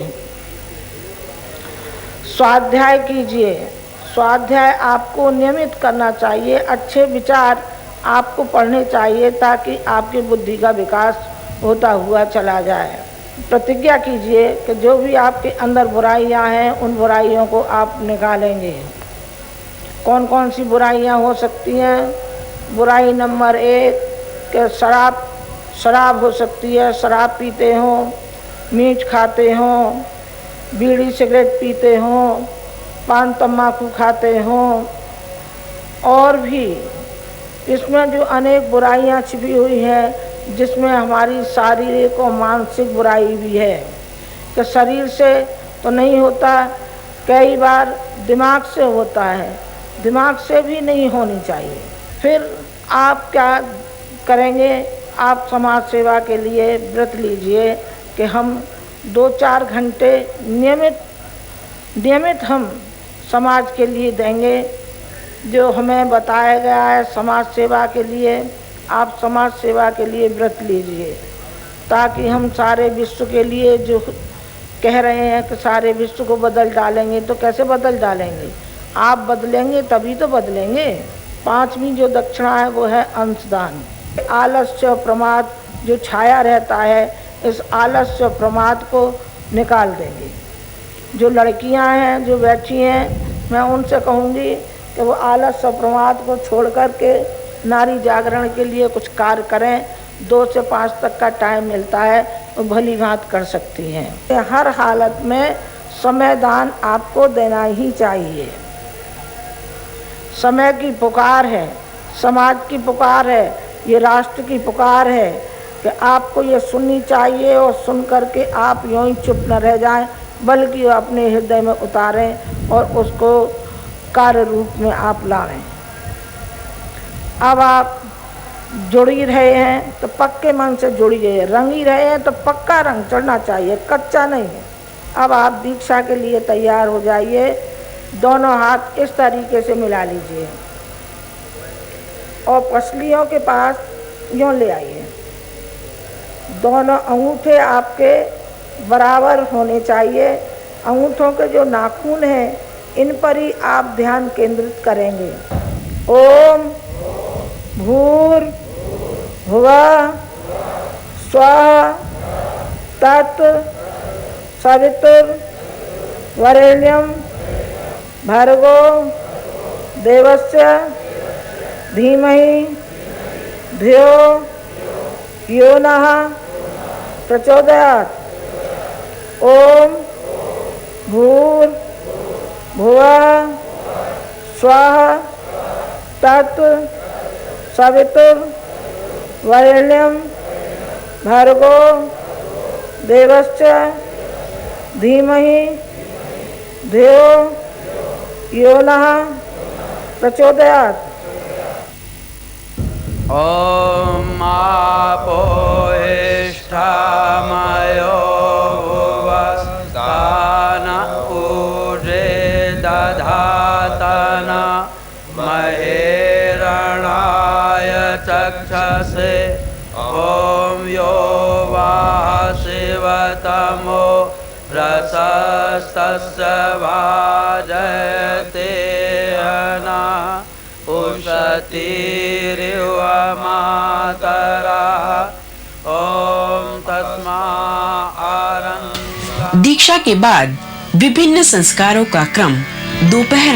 स्वाध्याय कीजिए। स्वाध्याय आपको नियमित करना चाहिए, अच्छे विचार आपको पढ़ने चाहिए ताकि आपकी बुद्धि का विकास होता हुआ चला जाए। प्रतिज्ञा कीजिए कि जो भी आपके अंदर बुराइयां हैं उन बुराइयों को आप निकालेंगे। कौन कौन सी बुराइयां हो सकती हैं? बुराई नंबर 1 कि शराब हो सकती है, शराब पीते हो, मीठ खाते हो, बीड़ी सिगरेट पीते हो, पान तम्बाकू खाते हो, और भी इसमें जो अनेक बुराइयां छिपी हुई हैं, जिसमें हमारी शारीरिक और मानसिक बुराई भी है कि शरीर से तो नहीं होता, कई बार दिमाग से होता है, दिमाग से भी नहीं होनी चाहिए। फिर आप क्या करेंगे? आप समाज सेवा के लिए व्रत लीजिए कि हम 2-4 घंटे नियमित हम समाज के लिए देंगे। जो हमें बताया गया है समाज सेवा के लिए, आप समाज सेवा के लिए व्रत लीजिए ताकि हम सारे विश्व के लिए, जो कह रहे हैं कि सारे विश्व को बदल डालेंगे, तो कैसे बदल डालेंगे? आप बदलेंगे तभी तो बदलेंगे। 5वीं जो दक्षिणा है वो है अंशदान। आलस्य और प्रमाद जो छाया रहता है, इस आलस्य और प्रमाद को निकाल देंगे। जो लड़कियां हैं जो बैठी हैं, मैं उनसे कहूँगी कि वो आलस और प्रमाद को छोड़ करके नारी जागरण के लिए कुछ कार्य करें। 2 से 5 तक का टाइम मिलता है तो भली भांति कर सकती हैं। हर हालत में समय दान आपको देना ही चाहिए। समय की पुकार है, समाज की पुकार है, ये राष्ट्र की पुकार है कि आपको ये सुननी चाहिए और सुन करके आप यूँ ही चुप न रह जाएं, बल्कि अपने हृदय में उतारें और उसको कार्य रूप में आप लाएं। अब आप जुड़ी रहे हैं तो पक्के मन से जुड़िए, रंगी रहे हैं तो पक्का रंग चढ़ना चाहिए, कच्चा नहीं है। अब आप दीक्षा के लिए तैयार हो जाइए। दोनों हाथ इस तरीके से मिला लीजिए और पसलियों के पास यूँ ले आइए। दोनों अंगूठे आपके बराबर होने चाहिए। अंगूठों के जो नाखून हैं इन पर ही आप ध्यान केंद्रित करेंगे। ओम भूर भुवः स्वः तत् सवितुर् वरेण्यं भर्गो देवस्य धीमहि धियो यो नः प्रचोदयात्। ओम भूर भुवः स्वः तत् सवितुर् वरेण्यं भर्गो देवस्य धीमहि धियो यो नः प्रचोदयात्। ओम आपो इष्टामयो भुवस्तान ऊर्जे दधातन महेरणाय चक्षसे। ओम यो वाशिवतमो रसस्तस्य भाजयते नः उषतीरिव मातरा। ओम तस्मा आरंग। दीक्षा के बाद विभिन्न संस्कारों का क्रम दोपहर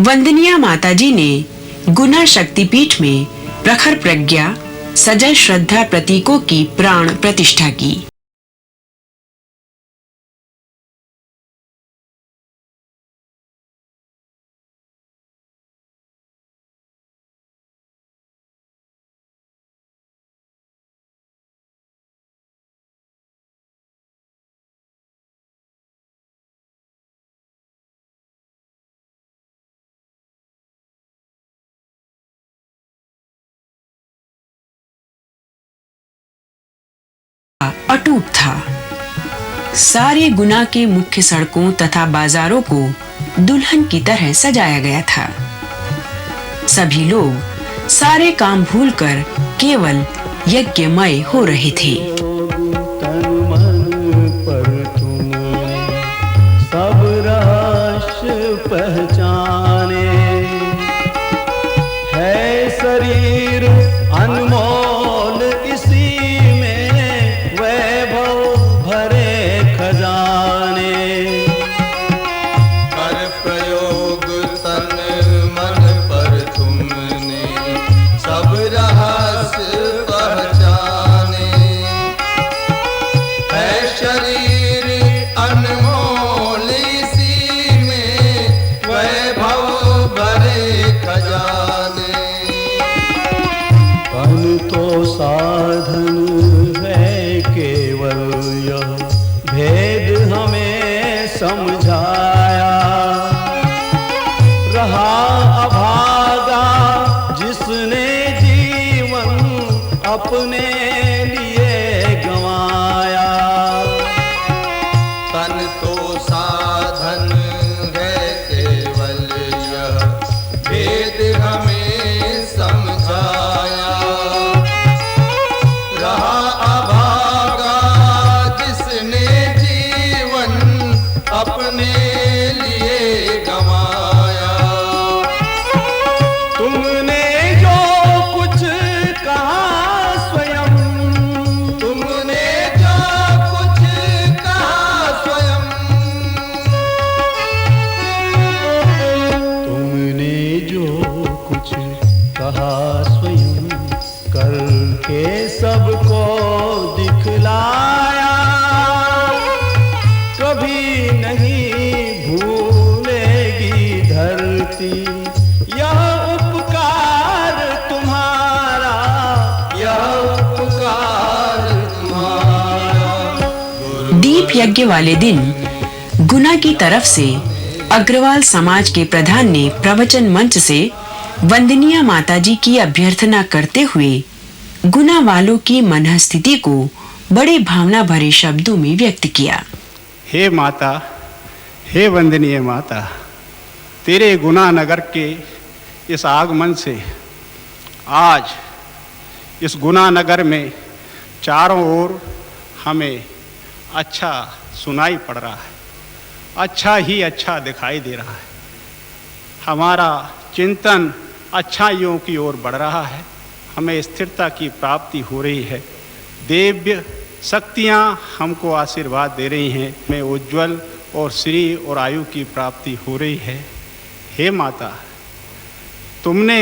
वंदनीय माताजी ने गुना शक्तिपीठ में प्रखर प्रज्ञा सजल श्रद्धा प्रतीकों की प्राण प्रतिष्ठा की। अटूट था। सारे गुना के मुख्य सड़कों तथा बाजारों को दुल्हन की तरह सजाया गया था। सभी लोग सारे काम भूलकर केवल यज्ञमय हो रहे थे। सब रस पहचाने है शरीर अनमोल, इसी में वैभव भरे खजाने। कर प्रयोग तन मन पर तुमने, सब रहस्य पहचाने है शरीर अनमोल, इसी में वैभव भरे खजाने। तन तो साधन है केवल यह भेद हमें समझाया। रहा अभागा जिसने जीवन अपने लिए गंवाया। तन तो साधन है केवल यह भेद हमें समझाया। रहा अभागा जिसने जीवन अपने लिए गंवाया। तुमने जो कुछ कहा स्वयं, तुमने जो कुछ कहा स्वयं, तुमने जो कुछ कहा स्वयं, करके सबको दिखलाया। कभी नहीं भूलेगी धरती यह उपकार तुम्हारा, यह उपकार तुम्हारा। दीप यज्ञ वाले दिन गुना की तरफ से अग्रवाल समाज के प्रधान ने प्रवचन मंच से वंदनीय माताजी की अभ्यर्थना करते हुए गुना वालों की मनःस्थिति को बड़े भावना भरे शब्दों में व्यक्त किया। हे माता, हे वंदनीय माता, तेरे गुना नगर के इस आगमन से आज इस गुना नगर में चारों ओर हमें अच्छा सुनाई पड़ रहा है, अच्छा ही अच्छा दिखाई दे रहा है। हमारा चिंतन अच्छाइयों की ओर बढ़ रहा है, हमें स्थिरता की प्राप्ति हो रही है। दिव्य शक्तियाँ हमको आशीर्वाद दे रही हैं, हमें उज्जवल और श्री और आयु की प्राप्ति हो रही है। हे माता, तुमने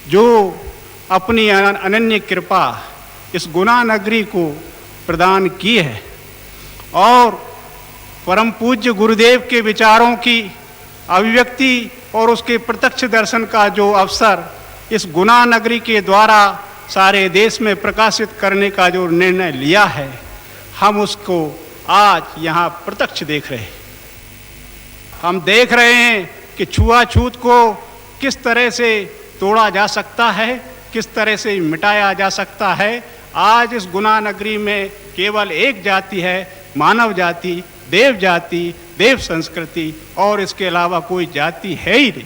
जो अपनी अनन्य कृपा इस गुना नगरी को प्रदान की है और परम पूज्य गुरुदेव के विचारों की अभिव्यक्ति और उसके प्रत्यक्ष दर्शन का जो अवसर इस गुना नगरी के द्वारा सारे देश में प्रकाशित करने का जो निर्णय लिया है, हम उसको आज यहाँ प्रत्यक्ष देख रहे हैं। हम देख रहे हैं कि छुआछूत को किस तरह से तोड़ा जा सकता है, किस तरह से मिटाया जा सकता है। आज इस गुना नगरी में केवल एक जाति है, मानव जाति, देव जाति, देव संस्कृति, और इसके अलावा कोई जाति है ही नहीं।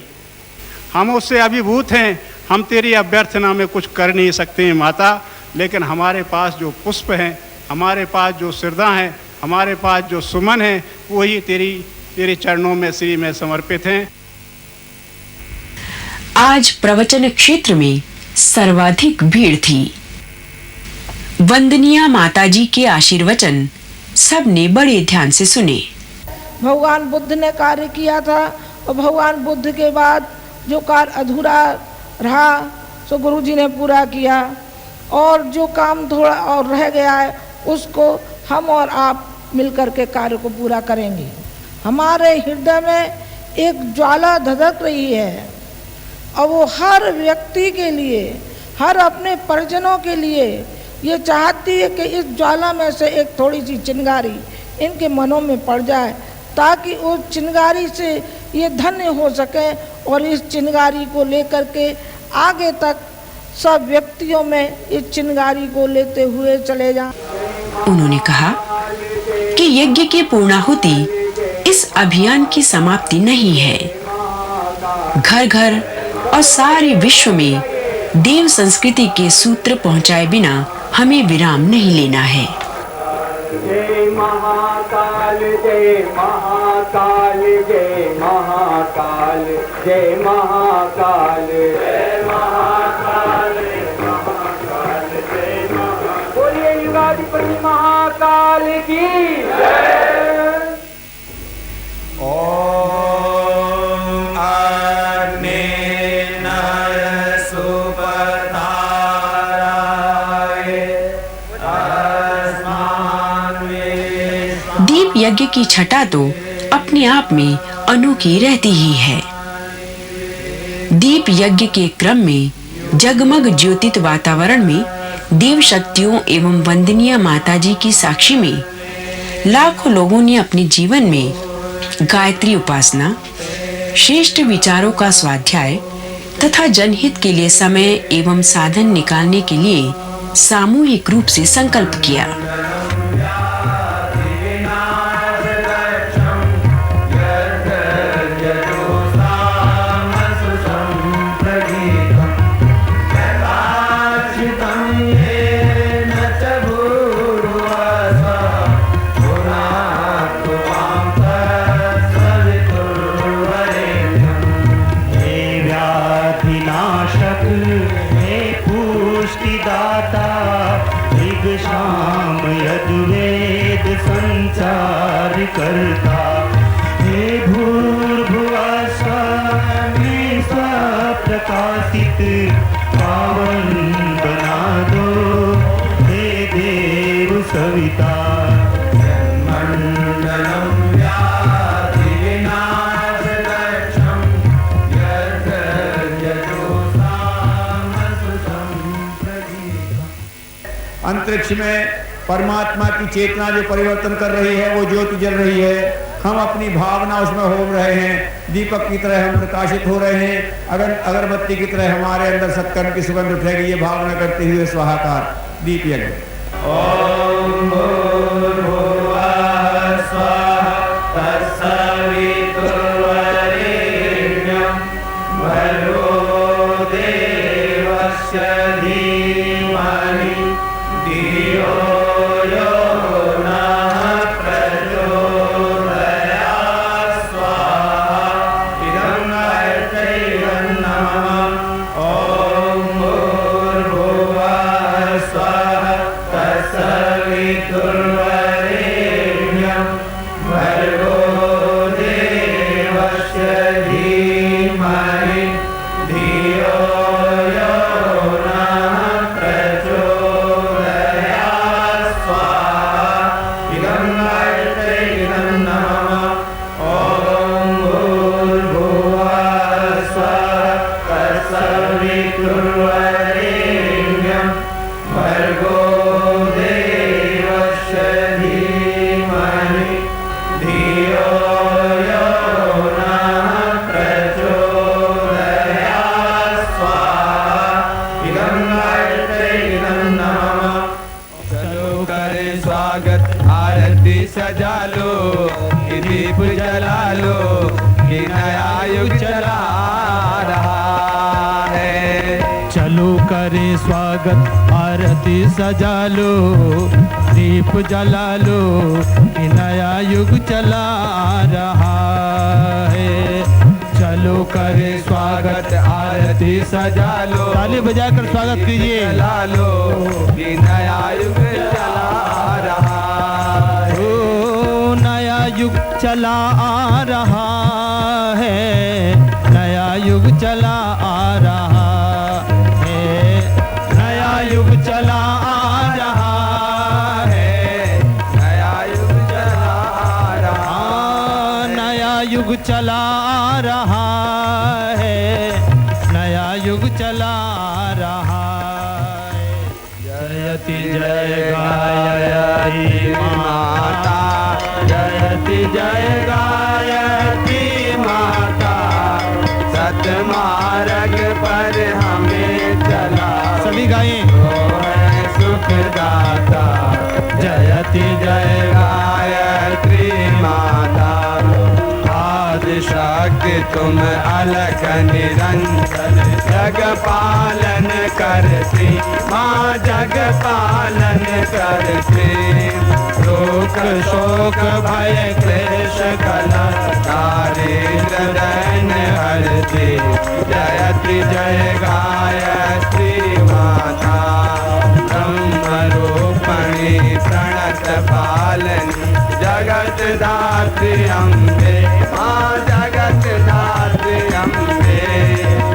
हम उससे अभिभूत हैं। हम तेरी अभ्यर्थना में कुछ कर नहीं सकते हैं माता, लेकिन हमारे पास जो पुष्प हैं, हमारे पास जो श्रद्धा हैं, हमारे पास जो सुमन हैं, वही तेरे चरणों में श्री में समर्पित हैं। आज प्रवचन क्षेत्र में सर्वाधिक भीड़ थी। वंदनीय माताजी के आशीर्वचन सबने बड़े ध्यान से सुने। भगवान बुद्ध ने कार्य किया था और भगवान बुद्ध के बाद जो कार्य अधूरा रहा सो गुरु जी ने पूरा किया, और जो काम थोड़ा और रह गया है उसको हम और आप मिलकर के कार्य को पूरा करेंगे। हमारे हृदय में एक ज्वाला धधक रही है और वो हर व्यक्ति के लिए, हर अपने परिजनों के लिए ये चाहती है कि इस ज्वाला में से एक थोड़ी सी चिंगारी इनके मनों में पड़ जाए, ताकि उस चिंगारी से ये धन्य हो सके और इस चिंगारी को लेकर के आगे तक सब व्यक्तियों में इस चिंगारी को लेते हुए चले जाएं। उन्होंने कहा कि यज्ञ की पूर्णाहुति इस अभियान की समाप्ति नहीं है। घर घर और सारे विश्व में देव संस्कृति के सूत्र पहुंचाए बिना हमें विराम नहीं लेना है। जय महाकाल जय महाकाल जय महाकाल जय महाकाल जय महाकाल जय महाकाल। बोलिए युगाधिपति महाकाल की जय। दीप यज्ञ की छटा तो अपने आप में अनोखी रहती ही है। दीप यज्ञ के क्रम में जगमग ज्योतित वातावरण में देव शक्तियों एवं वंदनीय माताजी की साक्षी में लाखों लोगों ने अपने जीवन में गायत्री उपासना, श्रेष्ठ विचारों का स्वाध्याय तथा जनहित के लिए समय एवं साधन निकालने के लिए सामूहिक रूप से संकल्प किया। करता हे भूर्भुवः स्वः प्रकाशित पावन बना दो हे देव सविता। मंडलम व्याधि विनाशदक्षं अंतरिक्ष में परमात्मा की चेतना जो परिवर्तन कर रही है, वो ज्योति जल रही है, हम अपनी भावना उसमें हो रहे हैं, दीपक की तरह हम प्रकाशित हो रहे हैं। अगर अगरबत्ती की तरह हमारे अंदर सत्कर्म की सुगंध उठेगी, ये भावना करते हुए स्वाहाकार दीप यज्ञ। ओम भूर्भुवः स्वः तत्सवितुर्वरेण्यं भर्गो देवस्य धीमहि धियो यो नः प्रचोदयात् स्वाहा। इदं गायत्र्यै नमः। ॐ भूर्भुवः स्वः तत्सवितुर्वरेण्यं भर्गो देवस्य धीमहि धियो यो नः प्रचोदयात् स्वाहा। इदं गायत्र्यै नमः। ॐ भूर्भुवः स्वः तत्सवितुर्वरेण्यं भर्गो देवस्य धीमहि धियो यो नः प्रचोदयात् स्वाहा। इदं गायत्र्यै नमः। चलो करें स्वागत, आरती सजा लो, ये दीप जला लो, ये नया युग चला रहा है। चलो करें स्वागत, आरती सजा लो, दीप जला लो, ये नया युग चला रहा है। चलो करें स्वागत, आरती सजा लो, ताली बजाकर स्वागत कीजिए। जला लो, ये नया युग चला रहा है। ओ नया युग चला आ रहा है। युग चला आ रहा है, नया युग चला आ रहा है, नया युग चला आ रहा, नया युग चला आ रहा है, नया युग चला आ रहा है। जयति जय गायत्री माता, जयति जय गायत्री माता, सतमार्ग पर हमें चला, सभी गाएं, है सुखदाता। जयति जय गायत्री माता, आदिशक्ति तुम अलख निरंतर, जग पालन करती माँ, जग पालन करती। शोक शोक भय क्लेश कला, दारिद्र दैन हरती। जयति जय गायत्री माता, ब्रह्म रूपणी प्रणत पालनी, जगत दात्री अम्बे माँ, जगत दात्री अम्बे।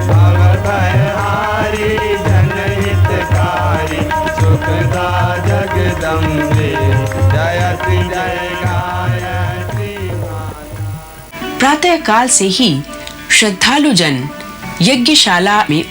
भवभयहारी जनहितकारी, सुखदा जगदम्बे। जयति जय गायत्री माता। प्रातः काल से ही श्रद्धालु जन यज्ञशाला में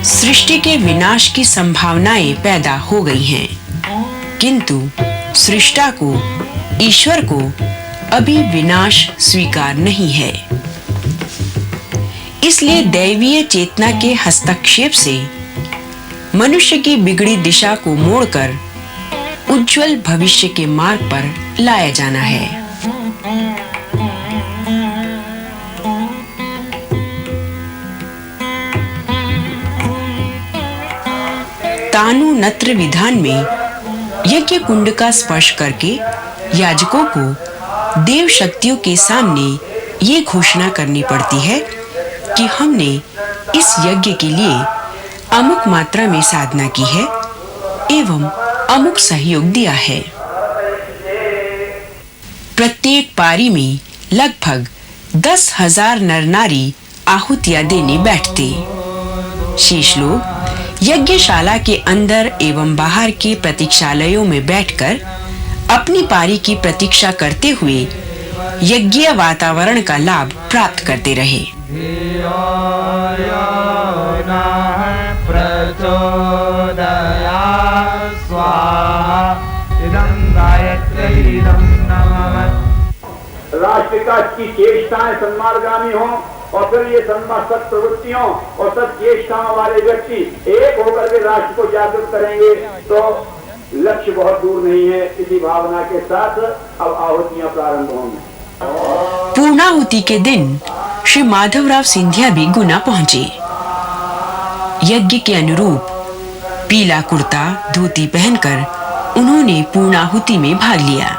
सृष्टि के विनाश की संभावनाएं पैदा हो गई हैं, किंतु सृष्टा को, ईश्वर को अभी विनाश स्वीकार नहीं है। इसलिए दैवीय चेतना के हस्तक्षेप से मनुष्य की बिगड़ी दिशा को मोड़कर उज्जवल भविष्य के मार्ग पर लाया जाना है। तानु नत्र विधान में यज्ञ कुंड का स्पर्श करके याजकों को देव शक्तियों के सामने ये घोषणा करनी पड़ती है कि हमने इस यज्ञ के लिए अमुक मात्रा में साधना की है एवं अमुक सहयोग दिया है। प्रत्येक पारी में लगभग 10,000 नर नारी आहुतियां देने बैठते। शेष लोग यज्ञशाला के अंदर एवं बाहर के प्रतीक्षालयों में बैठकर अपनी पारी की प्रतीक्षा करते हुए यज्ञीय वातावरण का लाभ प्राप्त करते रहे। राष्ट्र विकास की चेष्टाएं सन्मार्गामी हों और फिर ये सत प्रवृत्तियों और सत चेष्टाओं वाले व्यक्ति एक होकर के राष्ट्र को जागरूक करेंगे तो लक्ष्य बहुत दूर नहीं है। इसी भावना के साथ अब आहुतियां प्रारंभ होंगी। पूर्णाहुति के दिन श्री माधवराव सिंधिया भी गुना पहुंचे। यज्ञ के अनुरूप पीला कुर्ता धोती पहनकर उन्होंने पूर्णाहुति में भाग लिया।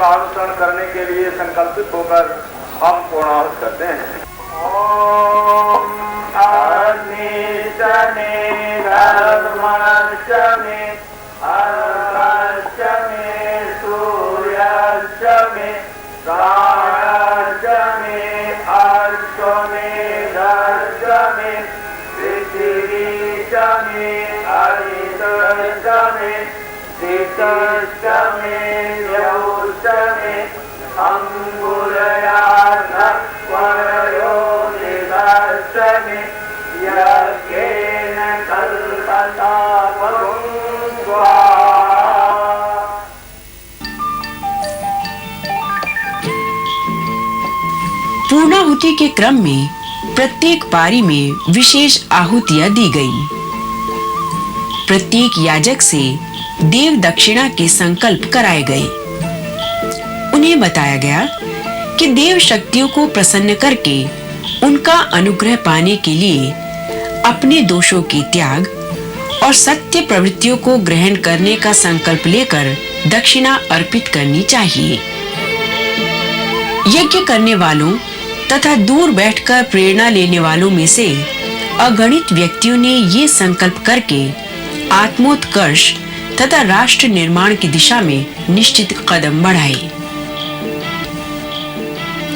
का अनुसरण करने के लिए संकल्पित होकर हम पूर्णाहुति करते हैं। ओम अग्निशमे धर्मशमे अर्धशमे सूर्यशमे प्राणशमे अश्वमेधशमे पृथ्वीशमे हरितशमे शीतशमे द्यौशमे अंगुरयाधक्वरयोनिदशमे यज्ञेन कल्पता स्वाहा। पूर्णाहुति के क्रम में प्रत्येक पारी में विशेष आहुतियां दी गईं। प्रत्येक याजक से देव दक्षिणा के संकल्प कराए गए। उन्हें बताया गया कि देव शक्तियों को प्रसन्न करके उनका अनुग्रह पाने के लिए अपने दोषों के त्याग और सत्य प्रवृत्तियों को ग्रहण करने का संकल्प लेकर दक्षिणा अर्पित करनी चाहिए। यज्ञ करने वालों तथा दूर बैठकर प्रेरणा लेने वालों में से अगणित व्यक्तियों ने ये संकल्प करके आत्मोत्कर्ष तथा राष्ट्र निर्माण की दिशा में निश्चित कदम बढ़ाए।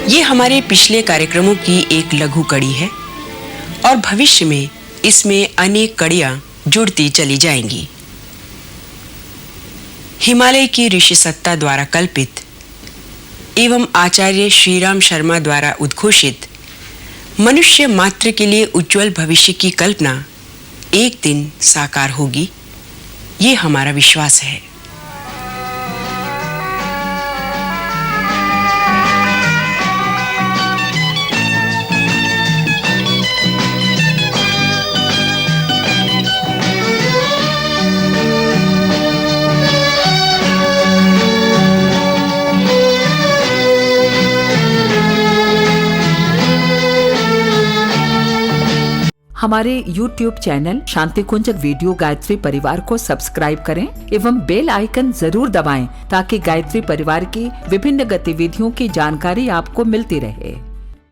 ये हमारे पिछले कार्यक्रमों की एक लघु कड़ी है और भविष्य में इसमें अनेक कड़ियां जुड़ती चली जाएंगी। हिमालय की ऋषि सत्ता द्वारा कल्पित एवं आचार्य श्रीराम शर्मा द्वारा उद्घोषित मनुष्य मात्र के लिए उज्जवल भविष्य की कल्पना एक दिन साकार होगी, ये हमारा विश्वास है। हमारे YouTube channel Shantikunj video Gayatri परिवार को सब्सक्राइब करें एवं बेल आइकन जरूर दबाएं ताकि गायत्री परिवार की विभिन्न गतिविधियों की जानकारी आपको मिलती रहे।